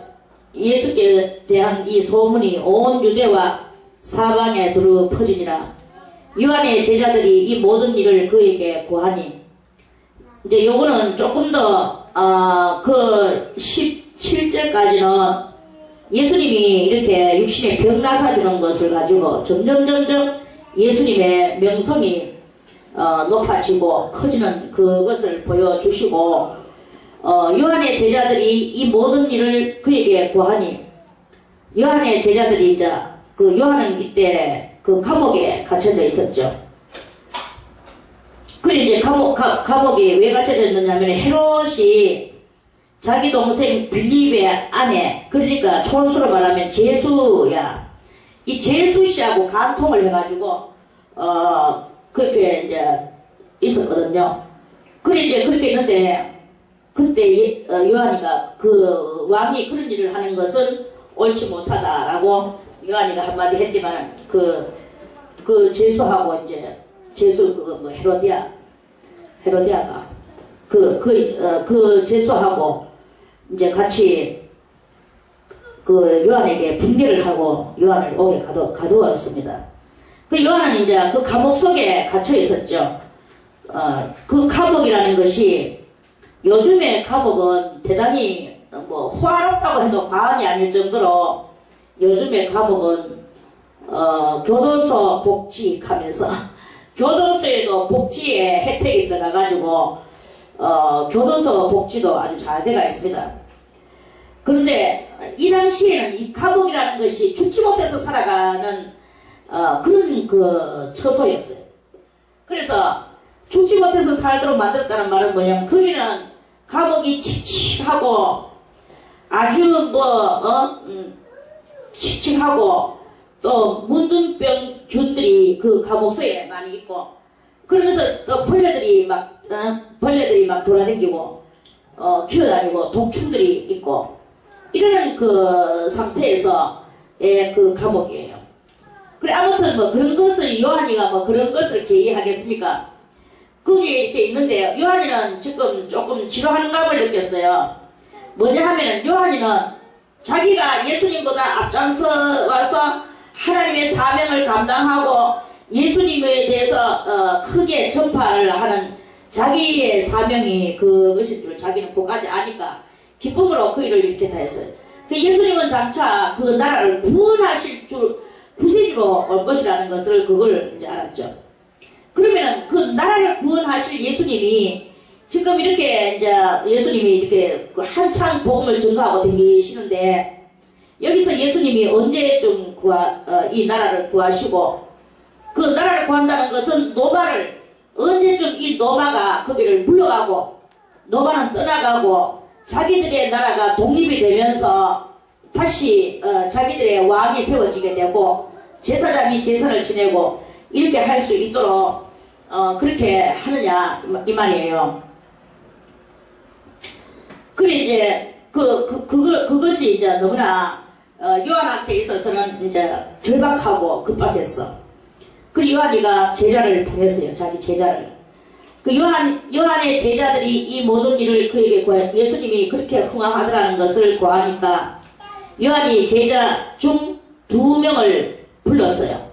예수께 대한 이 소문이 온 유대와 사방에 두루 퍼지니라. 요한의 제자들이 이 모든 일을 그에게 고하니, 이제 요거는 조금 더 17절까지는 예수님이 이렇게 육신에 병 나사주는 것을 가지고 점점 예수님의 명성이 높아지고 커지는 그것을 보여주시고, 요한의 제자들이 이 모든 일을 그에게 고하니, 요한의 제자들이 이제 요한은 이때 감옥에 갇혀져 있었죠. 그리고 이제 감옥에 왜 갇혀져 있느냐면 헤롯이 자기 동생 빌립의 아내, 그러니까 촌수로 말하면 제수야. 이 제수 씨하고 간통을 해가지고 그렇게 이제 있었거든요. 그래 이제 그렇게 있는데 그때 요한이가 왕이 그런 일을 하는 것은 옳지 못하다라고 요한이가 한마디 했지만 제수하고 이제 제수 헤로디아가 제수하고 이제 같이 요한에게 분개를 하고 요한을 옥에 가두었습니다. 요한은 이제 감옥 속에 갇혀 있었죠. 감옥이라는 것이 요즘의 감옥은 대단히 호화롭다고 해도 과언이 아닐 정도로 요즘의 감옥은 교도소 복지하면서 교도소에도 복지의 혜택이 들어가가지고 교도소 복지도 아주 잘 되어 있습니다. 그런데 이 당시에는 이 감옥이라는 것이 죽지 못해서 살아가는 그런 처소였어요. 그래서 죽지 못해서 살도록 만들었다는 말은 뭐냐면, 거기는 감옥이 칙칙하고 아주 칙칙하고 또 문둥병균들이 감옥소에 많이 있고, 그러면서 또 벌레들이 막 돌아다니고 기어다니고 독충들이 있고 이러는 상태에서의 감옥이에요. 그래, 아무튼 그런 것을 요한이가 그런 것을 계기하겠습니까? 거기에 이렇게 있는데, 요한이는 지금 조금 지루한 감을 느꼈어요. 뭐냐 하면은, 요한이는 자기가 예수님보다 앞장서 와서 하나님의 사명을 감당하고 예수님에 대해서 크게 전파를 하는 자기의 사명이 그것인 줄 자기는 그까지 아니까 기쁨으로 그 일을 이렇게 다 했어요. 예수님은 장차 그 나라를 구원하실 줄, 구세주로 올 것이라는 것을 그걸 이제 알았죠. 그러면은 그 나라를 구원하실 예수님이 지금 이렇게 이제 예수님이 이렇게 한창 복음을 전가하고 다니시는데, 여기서 예수님이 언제쯤 이 나라를 구하시고, 그 나라를 구한다는 것은 노마를 언제쯤 이 노마가 거기를 물러가고 노마는 떠나가고 자기들의 나라가 독립이 되면서 다시 자기들의 왕이 세워지게 되고 제사장이 제사를 지내고 이렇게 할 수 있도록 그렇게 하느냐 이 말이에요. 그래 이제 그것이 이제 너무나 요한한테 있어서는 이제 절박하고 급박했어. 그 요한이가 제자를 보냈어요. 자기 제자를. 요한의 제자들이 이 모든 일을 그에게 예수님이 그렇게 흥황하더라는 것을 고하니까 요한이 제자 중 2명을 불렀어요.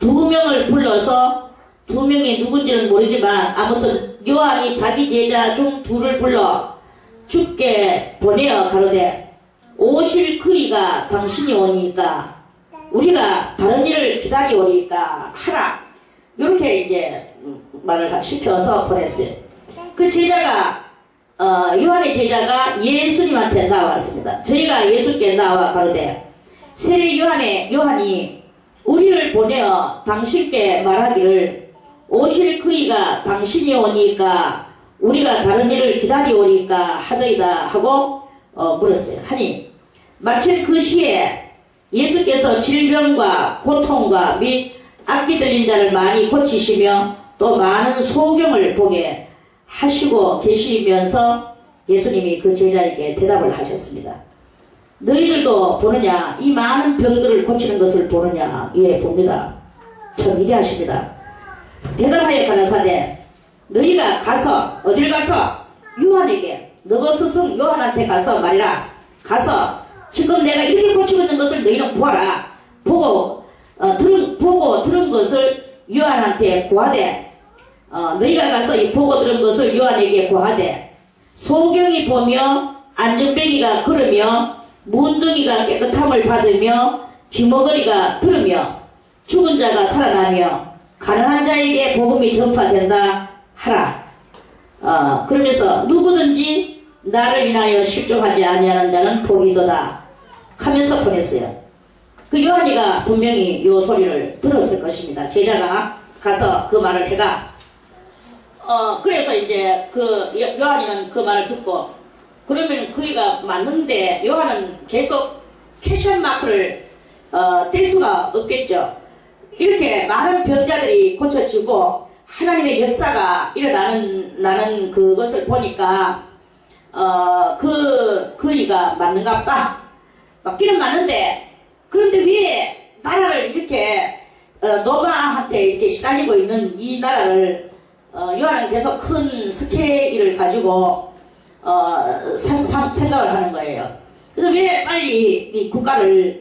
2명을 불러서 2명이 누군지는 모르지만 아무튼 요한이 자기 제자 중 2를 불러 주께 보내어 가로되 오실 그이가 당신이 오니까 우리가 다른 일을 기다리오니까 하라. 이렇게 이제 말을 시켜서 보냈어요. 그 제자가 요한의 제자가 예수님한테 나왔습니다. 저희가 예수께 나와 가로되 세례 요한이 우리를 보내어 당신께 말하기를 오실 그이가 당신이 오니까 우리가 다른 일을 기다리오니까 하더이다 하고 물었어요. 하니 마침 그 시에 예수께서 질병과 고통과 및 악기 들린 자를 많이 고치시며 또 많은 소경을 보게 하시고 계시면서 예수님이 그 제자에게 대답을 하셨습니다. 너희들도 보느냐? 이 많은 병들을 고치는 것을 보느냐? 예, 봅니다. 참 위대하십니다. 대답하여 가라사대 너희가 가서 어딜 가서 요한에게 너도 스승 요한한테 가서 말이라. 가서 지금 내가 이렇게 고치고 있는 것을 너희는 보아라. 보고 들은 것을 요한한테 고하되 너희가 가서 이 보고 들은 것을 요한에게 고하되 소경이 보며 안전뱅이가 걸으며 문둥이가 깨끗함을 받으며 귀머거리가 들으며 죽은 자가 살아나며 가난한 자에게 복음이 전파된다 하라. 그러면서 누구든지 나를 인하여 실족하지 아니하는 자는 복이도다 하면서 보냈어요. 그 요한이가 분명히 요 소리를 들었을 것입니다. 제자가 가서 그 말을 해가 그래서 이제 그 요한이는 그 말을 듣고 그러면 그이가 맞는데 요한은 계속 캐션 마크를 뗄 수가 없겠죠. 이렇게 많은 병자들이 고쳐지고 하나님의 역사가 일어나는 그것을 보니까 그이가 맞는갑다. 맞기는 맞는데 그런데 왜 나라를 이렇게 로마한테 이렇게 시달리고 있는 이 나라를 요한은 계속 큰 스케일을 가지고 생각을 하는 거예요. 그래서 왜 빨리 이 국가에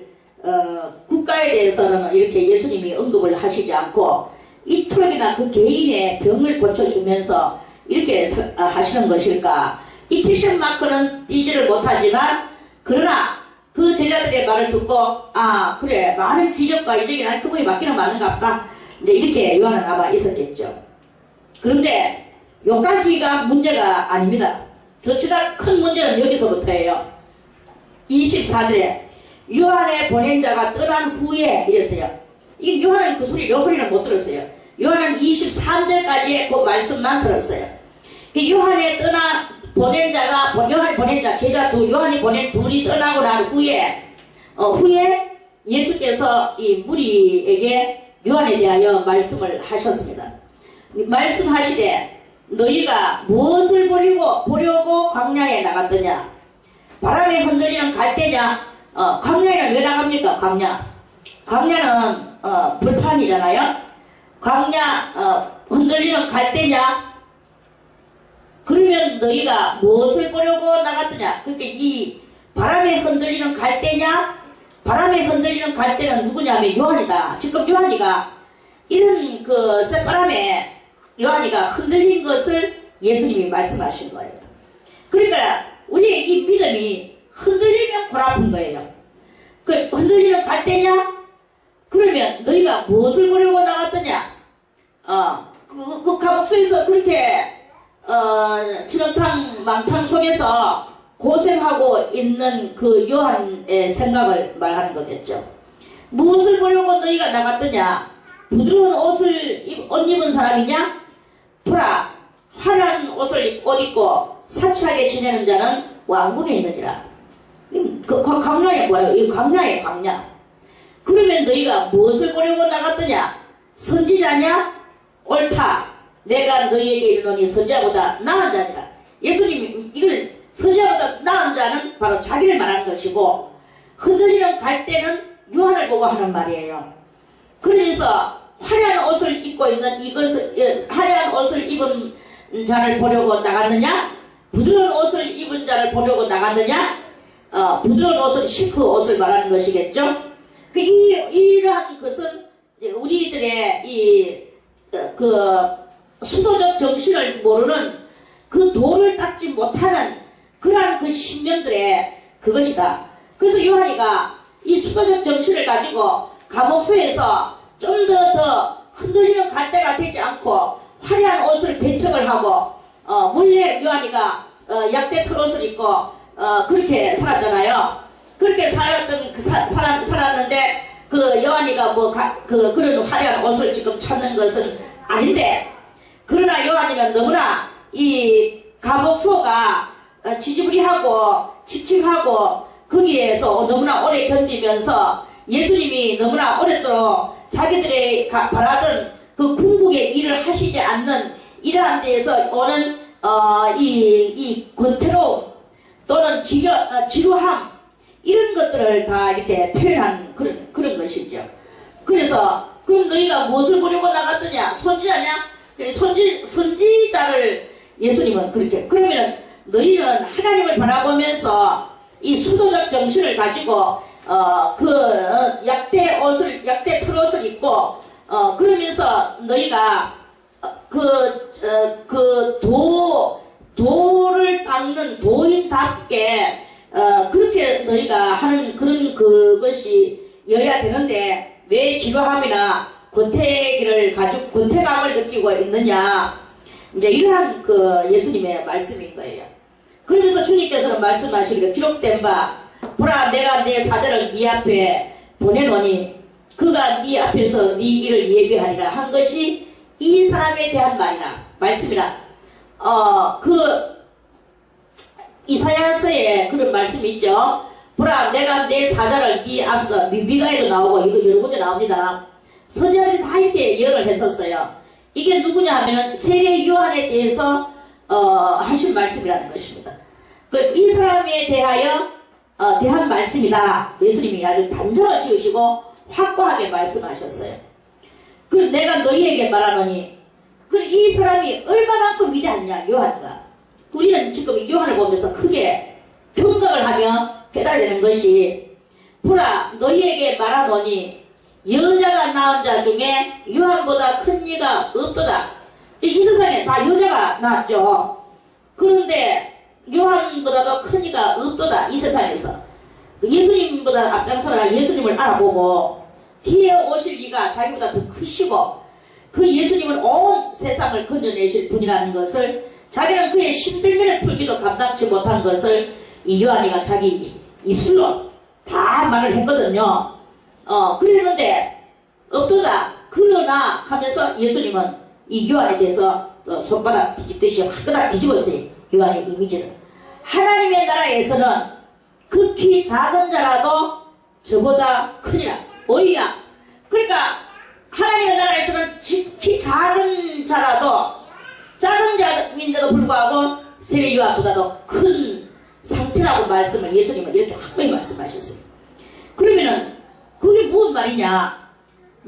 대해서는 이렇게 예수님이 언급을 하시지 않고 이토록이나 그 개인의 병을 고쳐주면서 이렇게 하시는 것일까? 이 캐션 마크는 띄지를 못하지만 그러나 그 제자들의 말을 듣고 그래 많은 기적과 이적이 난 그분이 맞기는 맞는갑다. 이제 이렇게 요한은 아마 있었겠죠. 그런데 요까지가 문제가 아닙니다. 저치다 큰 문제는 여기서부터예요. 24절에 요한의 보낸 자가 떠난 후에 이랬어요. 이 요한은 요 소리는 못 들었어요. 요한은 23절까지의 그 말씀만 들었어요. 요한이 보낸 자 제자 요한이 보낸 둘이 떠나고 난 후에 예수께서 이 무리에게 요한에 대하여 말씀을 하셨습니다. 말씀하시되 너희가 무엇을 보려고 광야에 나갔더냐? 바람에 흔들리는 갈대냐? 광야에는 왜 나갑니까? 광야는 불판이잖아요. 광야 흔들리는 갈대냐? 그러면 너희가 무엇을 보려고 나갔더냐? 그러니까 이 바람에 흔들리는 갈대냐? 바람에 흔들리는 갈대는 누구냐면 요한이다. 지금 요한이가 이런 그 새바람에 요한이가 흔들린 것을 예수님이 말씀하신 거예요. 그러니까 우리의 이 믿음이 흔들리면 골아픈 거예요. 그 흔들리는 갈대냐? 그러면 너희가 무엇을 보려고 나갔더냐? 그 감옥소에서 그렇게 진흙탕 망탕 속에서 고생하고 있는 그 요한의 생각을 말하는 거겠죠. 무엇을 보려고 너희가 나갔더냐? 부드러운 옷을 옷 입은 사람이냐? 보라, 환한 옷을 옷 입고 사치하게 지내는 자는 왕국에 있느니라. 광야에 뭐예요? 이 광야에 광야. 그러면 너희가 무엇을 보려고 나갔더냐? 선지자냐? 옳다. 내가 너희에게 이르노니 선지자보다 나은 자니라. 예수님이 이걸 선지자보다 나은 자는 바로 자기를 말하는 것이고 흔들리는 갈대는 요한을 보고 하는 말이에요. 그러면서 화려한 옷을 입고 있는 화려한 옷을 입은 자를 보려고 나갔느냐? 부드러운 옷을 입은 자를 보려고 나갔느냐? 부드러운 옷은 실크 옷을 말하는 것이겠죠. 이러한 것은 우리들의 수도적 정신을 모르는 그 도를 닦지 못하는 그러한 그 신명들의 그것이다. 그래서 요한이가 이 수도적 정신을 가지고 감옥소에서 좀 더 흔들리는 갈대가 되지 않고 화려한 옷을 배척을 하고 원래 요한이가 약대 털옷을 입고 그렇게 살았잖아요. 그렇게 살았는데 그 요한이가 그런 화려한 옷을 지금 찾는 것은 아닌데 그러나 요한이는 너무나 이 감옥소가 지지부리하고 칙칙하고 거기에서 너무나 오래 견디면서 예수님이 너무나 오랫도록 자기들의 바라던 그 궁극의 일을 하시지 않는 이러한 데에서 오는 이 권태로움 또는 지루함 이런 것들을 다 이렇게 표현한 그런 것이죠. 그래서 그럼 너희가 무엇을 보려고 나갔더냐? 선지자냐? 선지자를 예수님은 그렇게 그러면은 너희는 하나님을 바라보면서 이 수도적 정신을 가지고 약대 털옷을 입고 그러면서 너희가 도를 닦는 도인답게 그렇게 너희가 하는 그런 그것이 여야 되는데 왜 지루함이나 권태감을 느끼고 있느냐? 이제 이러한 예수님의 말씀인 거예요. 그러면서 주님께서는 말씀하시기를 기록된 바 보라 내가 내 사자를 네 앞에 보내노니 그가 네 앞에서 네 길을 예비하리라 한 것이 이 사람에 대한 말씀이라. 이사야서에 그런 말씀이 있죠. 보라 내가 내 사자를 네 앞서 미가에도 나오고 이거 여러 군데 나옵니다. 선지자들이 다 이렇게 예언을 했었어요. 이게 누구냐 하면은 세례 요한에 대해서 하신 말씀이라는 것입니다. 이 사람에 대한 말씀이다. 예수님이 아주 단정을 지으시고 확고하게 말씀하셨어요. 그리고 내가 너희에게 말하노니 이 사람이 얼마만큼 위대하냐 요한이가. 우리는 지금 이 요한을 보면서 크게 경각을 하며 깨달아야 되는 것이 보라 너희에게 말하노니 여자가 낳은 자 중에 요한보다 큰 이가 없도다. 이 세상에 다 여자가 낳았죠. 그런데 요한보다도 큰 이가 없도다. 이 세상에서 예수님보다 앞장서라 예수님을 알아보고 뒤에 오실 이가 자기보다 더 크시고 그 예수님은 온 세상을 건져내실 분이라는 것을 자기는 그의 힘들기를 풀기도 감당치 못한 것을 이 요한이가 자기 입술로 다 말을 했거든요. 그랬는데 없도다. 그러나 하면서 예수님은 이 요한에 대해서 손바닥 뒤집듯이 화끈하게 뒤집었어요. 요한의 이미지는. 하나님의 나라에서는 극히 작은 자라도 저보다 크니라. 어이야. 그러니까 하나님의 나라에서는 극히 작은 자라도 작은 자인데도 불구하고 세례 요한보다도 큰 상태라고 말씀을 예수님은 이렇게 확고히 말씀하셨어요. 그러면은 그게 무슨 말이냐?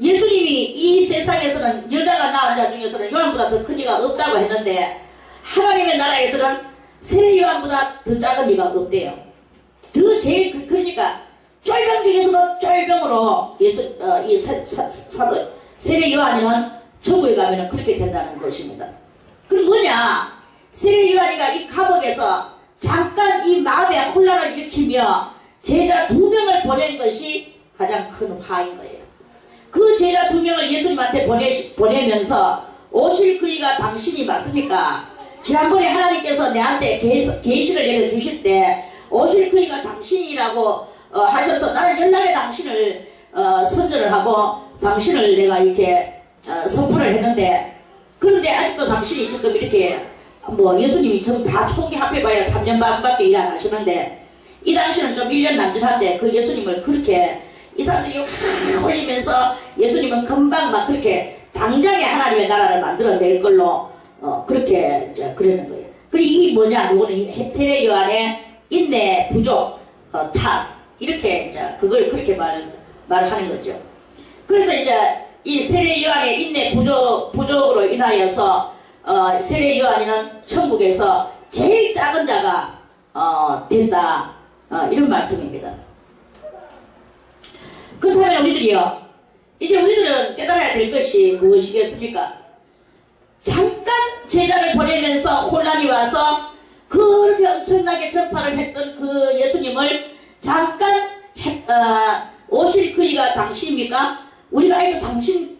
예수님이 이 세상에서는 여자가 낳은 자 중에서는 요한보다 더 큰 이가 없다고 했는데 하나님의 나라에서는 세례 요한보다 더 작은 이가 없대요. 그러니까 쫄병 중에서도 쫄병으로 이 사도 세례 요한이는 천국에 가면은 그렇게 된다는 것입니다. 그럼 뭐냐? 세례 요한이가 이 감옥에서 잠깐 이 마음의 혼란을 일으키며 제자 2명을 보낸 것이 가장 큰 화인 거예요. 그 제자 2명을 예수님한테 보내면서 오실 그이가 당신이 맞습니까? 지난번에 하나님께서 내한테 계시를 내려주실 때 오실 그이가 당신이라고 하셔서 나는 연락에 당신을 선전을 하고 당신을 내가 이렇게 선포를 했는데 그런데 아직도 당신이 지금 이렇게 예수님이 지금 다 총기 합해봐야 3년 반밖에 일 안 하시는데 이 당시는 좀 1년 남짓한데 그 예수님을 그렇게 이 사람들이 확 올리면서 예수님은 금방 막 그렇게 당장에 하나님의 나라를 만들어낼 걸로 그렇게 이제 그러는 거예요. 그리고 이게 뭐냐? 요거는 세례 요한의 인내 부족, 탓 이렇게 이제 그걸 그렇게 말을 하는 거죠. 그래서 이제 이 세례 요한의 인내 부족으로 인하여서 세례 요한이는 천국에서 제일 작은 자가 된다. 이런 말씀입니다. 그렇다면 우리들이요. 이제 우리들은 깨달아야 될 것이 무엇이겠습니까? 잠깐 제자를 보내면서 혼란이 와서 그렇게 엄청나게 전파를 했던 그 예수님을 잠깐 오실 그이가 당신입니까? 우리가 아직도 당신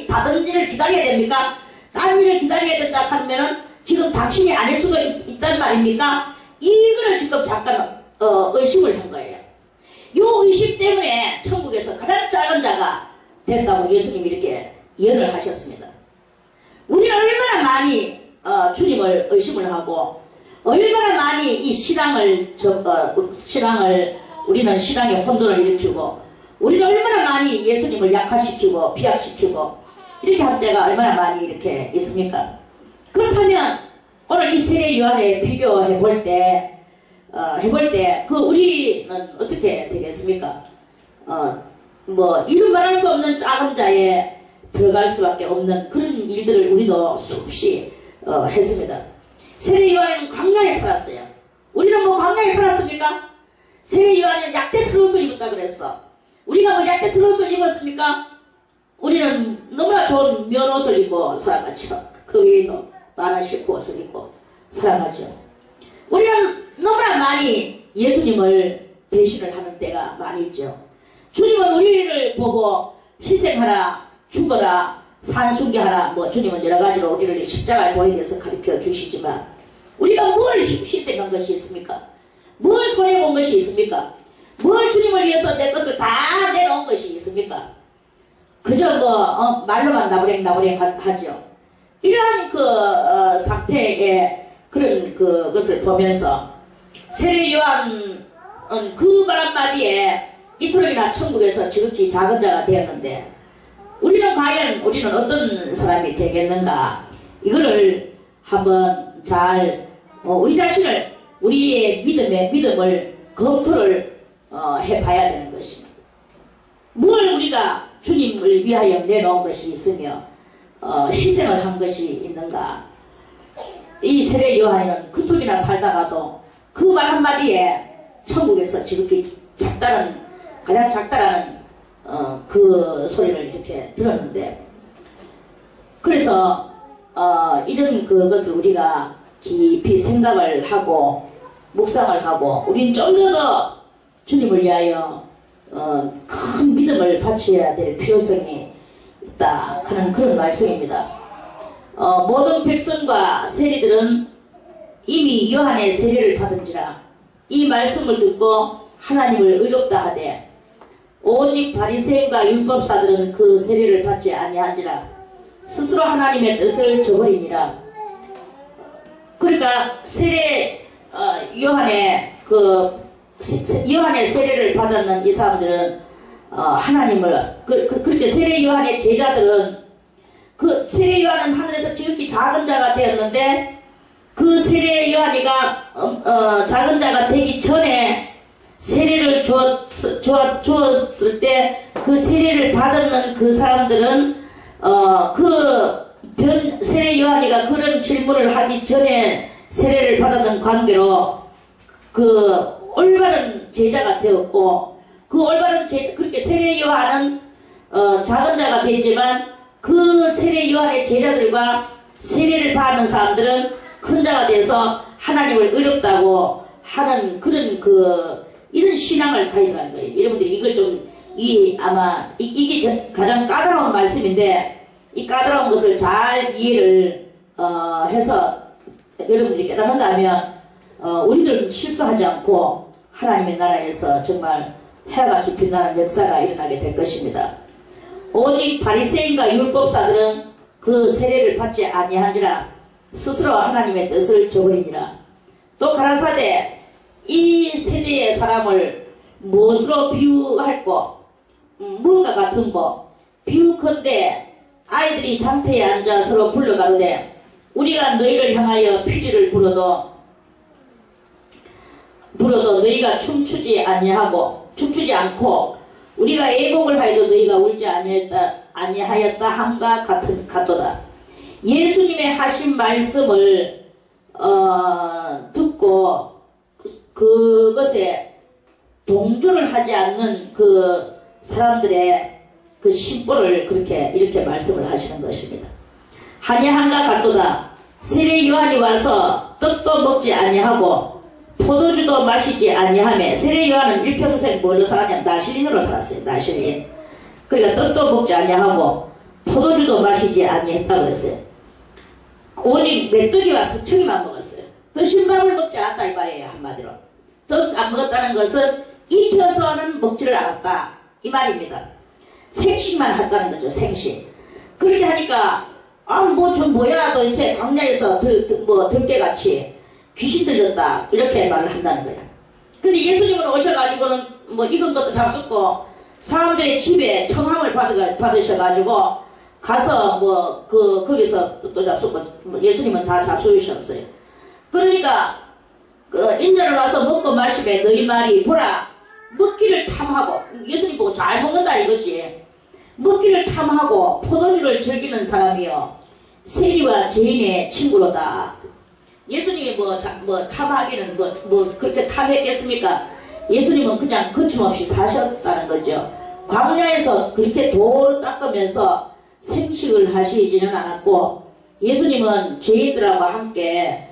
다른 일을 기다려야 됩니까? 다른 일을 기다려야 된다 하면은 지금 당신이 아닐 수도 있단 말입니까? 이거를 지금 잠깐 의심을 한 거예요. 요 의심 때문에 천국에서 가장 작은 자가 된다고 예수님이 이렇게 예언을 하셨습니다. 우리는 얼마나 많이 주님을 의심을 하고 얼마나 많이 이 우리는 신앙의 혼돈을 일으키고 우리는 얼마나 많이 예수님을 약화시키고 비약시키고 이렇게 한 때가 얼마나 많이 이렇게 있습니까? 그렇다면 오늘 이 세례 요한에 비교해 볼 때 그 우리는 어떻게 되겠습니까? 이루 말할 수 없는 작은 자에 들어갈 수밖에 없는 그런 일들을 우리도 수없이 했습니다. 세례 요한은 광야에 살았어요. 우리는 뭐 광야에 살았습니까? 세례 요한은 약대 트롯을 입었다 그랬어. 우리가 뭐 약대 트롯을 입었습니까? 우리는 너무나 좋은 면옷을 입고 살아가죠. 그 위에도 많은 실크 옷을 입고 살아가죠. 우리는 너무나 많이 예수님을 배신을 하는 때가 많이 있죠. 주님은 우리를 보고 희생하라, 죽어라, 산순교하라, 주님은 여러 가지로 우리를 십자가의 도에 대해서 가르쳐 주시지만 우리가 뭘 희생한 것이 있습니까? 뭘 손해본 것이 있습니까? 뭘 주님을 위해서 내 것을 다 내놓은 것이 있습니까? 그저 말로만 나부랭 하죠. 이러한 상태의 그런 그것을 보면서 세례 요한은 그 말 한마디에 이토록이나 천국에서 지극히 작은 자가 되었는데 우리는 어떤 사람이 되겠는가? 이거를 한번 잘 우리 자신을 우리의 믿음을 검토를 해봐야 되는 것입니다. 뭘 우리가 주님을 위하여 내놓은 것이 있으며 희생을 한 것이 있는가? 이 세례 요한은 그쪽이나 살다가도 그 말 한마디에 천국에서 지극히 가장 작다라는 그 소리를 이렇게 들었는데, 그래서 이런 그것을 우리가 깊이 생각을 하고 묵상을 하고 우린 좀 더 주님을 위하여 큰 믿음을 바쳐야 될 필요성이 있다 하는 그런 말씀입니다. 모든 백성과 세리들은 이미 요한의 세례를 받은지라 이 말씀을 듣고 하나님을 의롭다 하되 오직 바리새인과 율법사들은 그 세례를 받지 아니한지라 스스로 하나님의 뜻을 저버리니라. 그러니까 요한의 세례를 받았는 이 사람들은 하나님을 그렇게 세례 요한의 제자들은 그 세례 요한은 하늘에서 지극히 작은 자가 되었는데 그 세례 요한이가 작은 자가 되기 전에 세례를 주었을 때 그 세례를 받았는 그 사람들은 세례 요한이가 그런 질문을 하기 전에 세례를 받았는 관계로 그 올바른 제자가 되었고 그렇게 세례 요한은 작은 자가 되지만 그 세례 요한의 제자들과 세례를 받는 사람들은 큰 자가 돼서 하나님을 의롭다고 하는 그런 이런 신앙을 가지라는 거예요. 여러분들이 이걸 이게 가장 까다로운 말씀인데 이 까다로운 것을 잘 이해를 해서 여러분들이 깨닫는다면 우리들은 실수하지 않고 하나님의 나라에서 정말 해같이 빛나는 역사가 일어나게 될 것입니다. 오직 바리새인과 율법사들은 그 세례를 받지 아니한지라 스스로 하나님의 뜻을 저버리니라. 또 가라사대 이 세대의 사람을 무엇으로 비유할꼬? 무엇과 같은고? 비유컨대 아이들이 장터에 앉아 서로 불러가로되 우리가 너희를 향하여 피리를 불어도 너희가 춤추지 않고 우리가 애곡을 하여도 너희가 울지 아니하였다 함과 같도다. 예수님의 하신 말씀을 듣고 그것에 동조를 하지 않는 그 사람들의 그 심보를 이렇게 말씀을 하시는 것입니다. 하냐함과 같도다. 세례 요한이 와서 떡도 먹지 아니하고 포도주도 마시지 아니하며 세례 요한은 일평생 뭐로 살았냐? 나시린으로 살았어요. 나시린. 그러니까 떡도 먹지 아니하고 포도주도 마시지 아니했다고 그랬어요. 오직 메뚜기와 석청이만 먹었어요. 더 신밥을 먹지 않았다 이 말이에요. 한마디로. 떡 안 먹었다는 것은 익혀서는 먹지를 않았다 이 말입니다. 생식만 했다는 거죠. 생식. 그렇게 하니까 뭐야 도대체 광야에서 들깨같이 귀신 들렸다 이렇게 말을 한다는 거야. 근데 예수님은 오셔가지고는 익은 것도 잡숫고 사람들의 집에 청함을 받으셔가지고 가서 거기서 또 잡수고 예수님은 다 잡수셨어요. 그러니까 인전을 와서 먹고 마시매 너희 말이 보라 먹기를 탐하고 예수님 보고 잘 먹는다 이거지. 먹기를 탐하고 포도주를 즐기는 사람이요 세리와 죄인의 친구로다. 예수님이 탐하기는 그렇게 탐했겠습니까? 예수님은 그냥 거침없이 사셨다는 거죠. 광야에서 그렇게 돌을 닦으면서 생식을 하시지는 않았고 예수님은 죄인들하고 함께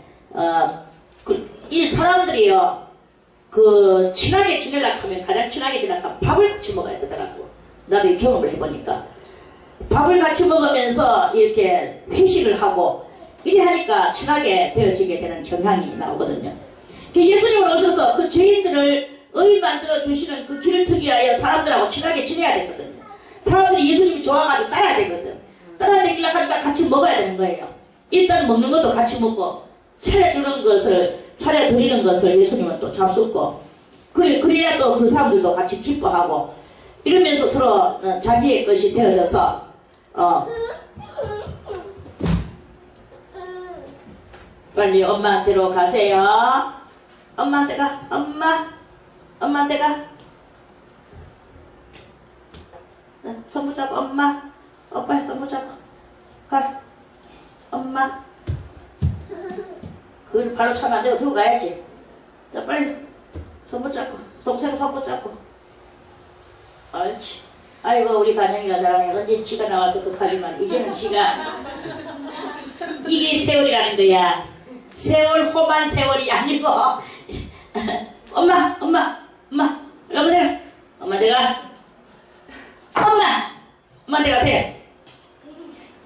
이 사람들이요 친하게 지내려고 하면 가장 친하게 지내려고 하면 밥을 같이 먹어야 되더라고. 나도 이 경험을 해보니까 밥을 같이 먹으면서 이렇게 회식을 하고 이래 하니까 친하게 되어지게 되는 경향이 나오거든요. 예수님은 오셔서 그 죄인들을 의인 만들어 주시는 그 길을 트기 위하여 사람들하고 친하게 지내야 되거든요. 사람들이 예수님이 좋아가지고 따라야 되거든. 따라다니려고 하니까 같이 먹어야 되는 거예요. 일단 먹는 것도 같이 먹고 차려드리는 것을 예수님은 또 잡숫고 그래야 또 그 사람들도 같이 기뻐하고 이러면서 서로 자기의 것이 되어져서 빨리 엄마한테로 가세요. 엄마한테 가. 엄마한테 가. 손 붙잡고 엄마. 오빠 손 붙잡고 가. 엄마. 그걸 바로 차면 안 되고 들고 가야지. 자 빨리 손 붙잡고 동생 손 붙잡고 옳지. 아이고 우리 간영이가 잘하네. 언제 지가 나와서 극하지만 이제는 지가 이게 세월이라는 거야. 세월 험한 세월이 아니고 엄마 엄마한테 가세요.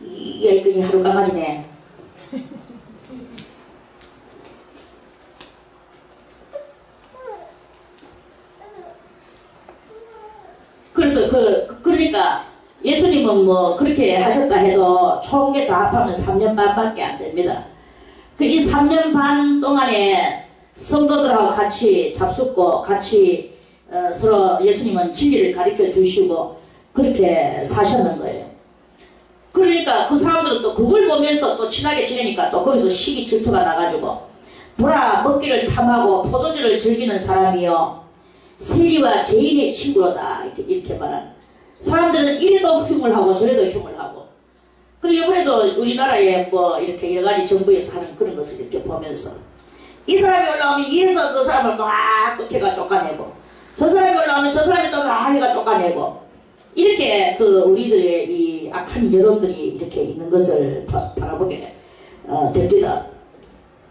이게 그냥 하루 까마지네. 그래서 그러니까 예수님은 그렇게 하셨다 해도 총 게 다 합하면 3년 반밖에 안 됩니다. 이 3년 반 동안에 성도들하고 같이 잡숫고 같이 서로 예수님은 진리를 가르쳐 주시고 그렇게 사셨는 거예요. 그러니까 그 사람들은 또 그걸 보면서 또 친하게 지내니까 또 거기서 시기 질투가 나가지고 보라 먹기를 탐하고 포도주를 즐기는 사람이요 세리와 죄인의 친구로다 이렇게 말하는 사람들은 이래도 흉을 하고 저래도 흉을 하고 그리고 이번에도 우리나라에 이렇게 여러가지 정부에서 하는 그런 것을 이렇게 보면서 이 사람이 올라오면 위에서 그 사람을 막 끝에가 쫓아내고 저 사람이 올라오면 저 사람이 또 막 해가 쫓아내고 이렇게 우리들의 이 악한 여론들이 이렇게 있는 것을 바라보게 됩니다.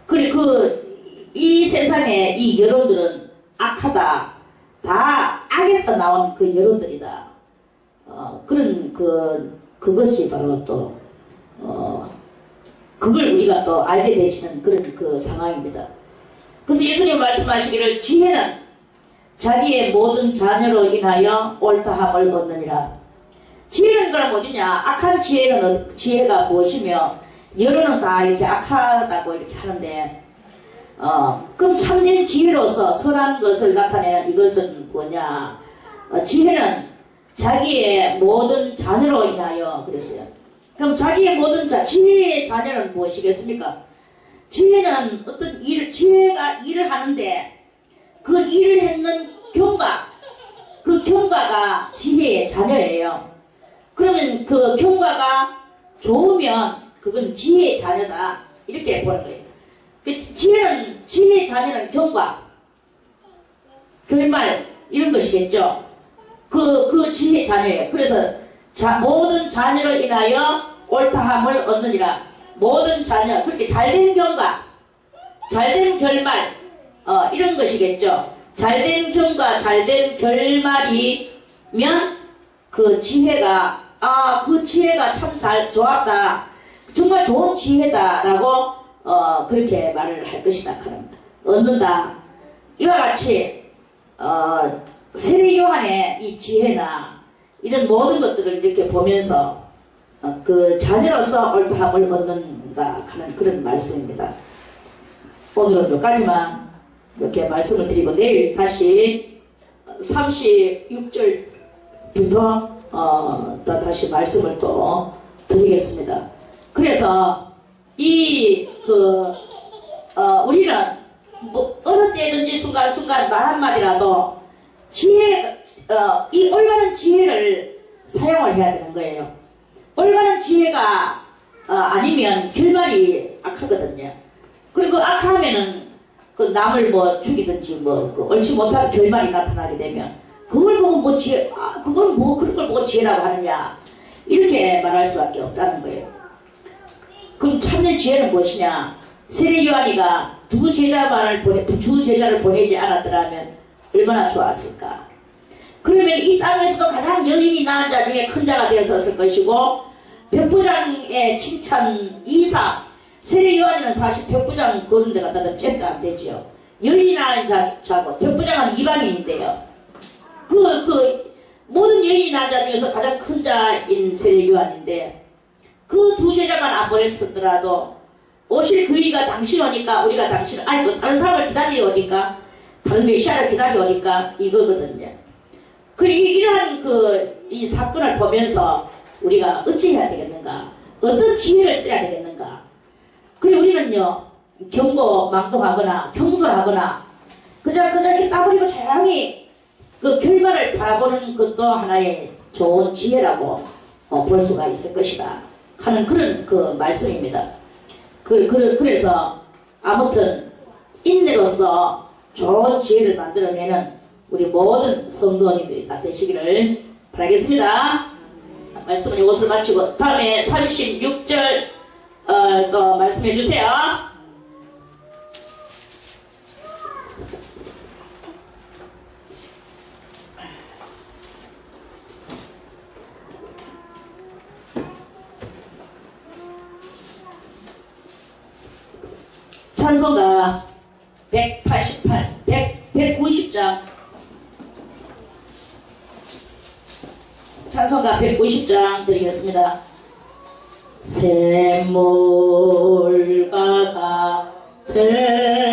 그리고 이 세상에 이 여론들은 악하다. 다 악에서 나온 그 여론들이다. 그런 그것이 바로 또 그걸 우리가 또 알게 되지는 그런 그 상황입니다. 그래서 예수님 말씀하시기를 지혜는 자기의 모든 자녀로 인하여 옳다함을 얻느니라. 지혜는 그럼 어디냐? 악한 지혜가 무엇이며 여론은 다 이렇게 악하다고 이렇게 하는데 그럼 참된 지혜로서 선한 것을 나타내는 이것은 뭐냐? 지혜는 자기의 모든 자녀로 인하여 그랬어요. 그럼 자기의 모든 지혜의 자녀는 무엇이겠습니까? 지혜는 어떤 지혜가 일을 하는데 그 일을 했는 그 경과가 지혜의 자녀예요. 그러면 그 경과가 좋으면 그건 지혜의 자녀다 이렇게 보는 거예요. 지혜의 자녀는 경과, 결말 이런 것이겠죠. 그 지혜의 자녀예요. 그래서 모든 자녀로 인하여 옳다함을 얻느니라. 모든 자녀, 그렇게 잘된 경과, 잘된 결말 이런 것이겠죠. 잘된 경과, 잘된 결말이면 그 지혜가 그 지혜가 참 좋았다. 정말 좋은 지혜다라고 그렇게 말을 할 것이다. 얻는다. 이와 같이 세례 요한의 이 지혜나 이런 모든 것들을 이렇게 보면서 그 자녀로서 옳다함을 얻는다 하는 그런 말씀입니다. 오늘은 여기까지만 이렇게 말씀을 드리고 내일 다시 36절 또 다시 말씀을 또 드리겠습니다. 그래서 우리는 뭐 어느 때든지 순간순간 말 한마디라도 이 올바른 지혜를 사용을 해야 되는 거예요. 올바른 지혜가 아니면 결말이 악하거든요. 그리고 악하면은 그 남을 뭐 죽이든지 옳지 못한 결말이 나타나게 되면 그걸 보고 뭐 지혜, 그걸 뭐 그런 걸 보고 지혜라고 하느냐, 이렇게 말할 수밖에 없다는 거예요. 그럼 참된 지혜는 무엇이냐? 세례 요한이가 주 제자를 보내지 않았더라면 얼마나 좋았을까? 그러면 이 땅에서도 가장 여인이 낳은 자 중에 큰 자가 되었을 것이고, 백부장의 칭찬 이상, 세례 요한이는 사실 백부장 그런 데 갖다 대면 잽도 안 되죠. 여인이 낳은 자고, 백부장은 이방인인데요. 모든 여인이 낳은 자 중에서 가장 큰 자인 세례 요한인데, 그 두 제자만 안 보냈었더라도, 오실 그이가 당신 오니까 우리가 다른 사람을 기다리러 오니까, 다른 메시아를 기다리러 오니까 이거거든요. 이러한 이 사건을 보면서 우리가 어찌 해야 되겠는가? 어떤 지혜를 써야 되겠는가? 그리고 우리는요, 경고망동하거나 경솔하거나 그저 이렇게 까버리고 조용히 그 결말을 바라보는 것도 하나의 좋은 지혜라고 볼 수가 있을 것이다 하는 그런 말씀입니다. 그래서 아무튼 인내로서 좋은 지혜를 만들어내는 우리 모든 성도님들이 다 되시기를 바라겠습니다. 말씀을 이것을 마치고 다음에 36절 또 말씀해 주세요. 찬송가 190장 찬송가 190장 드리겠습니다. 샘물과 같은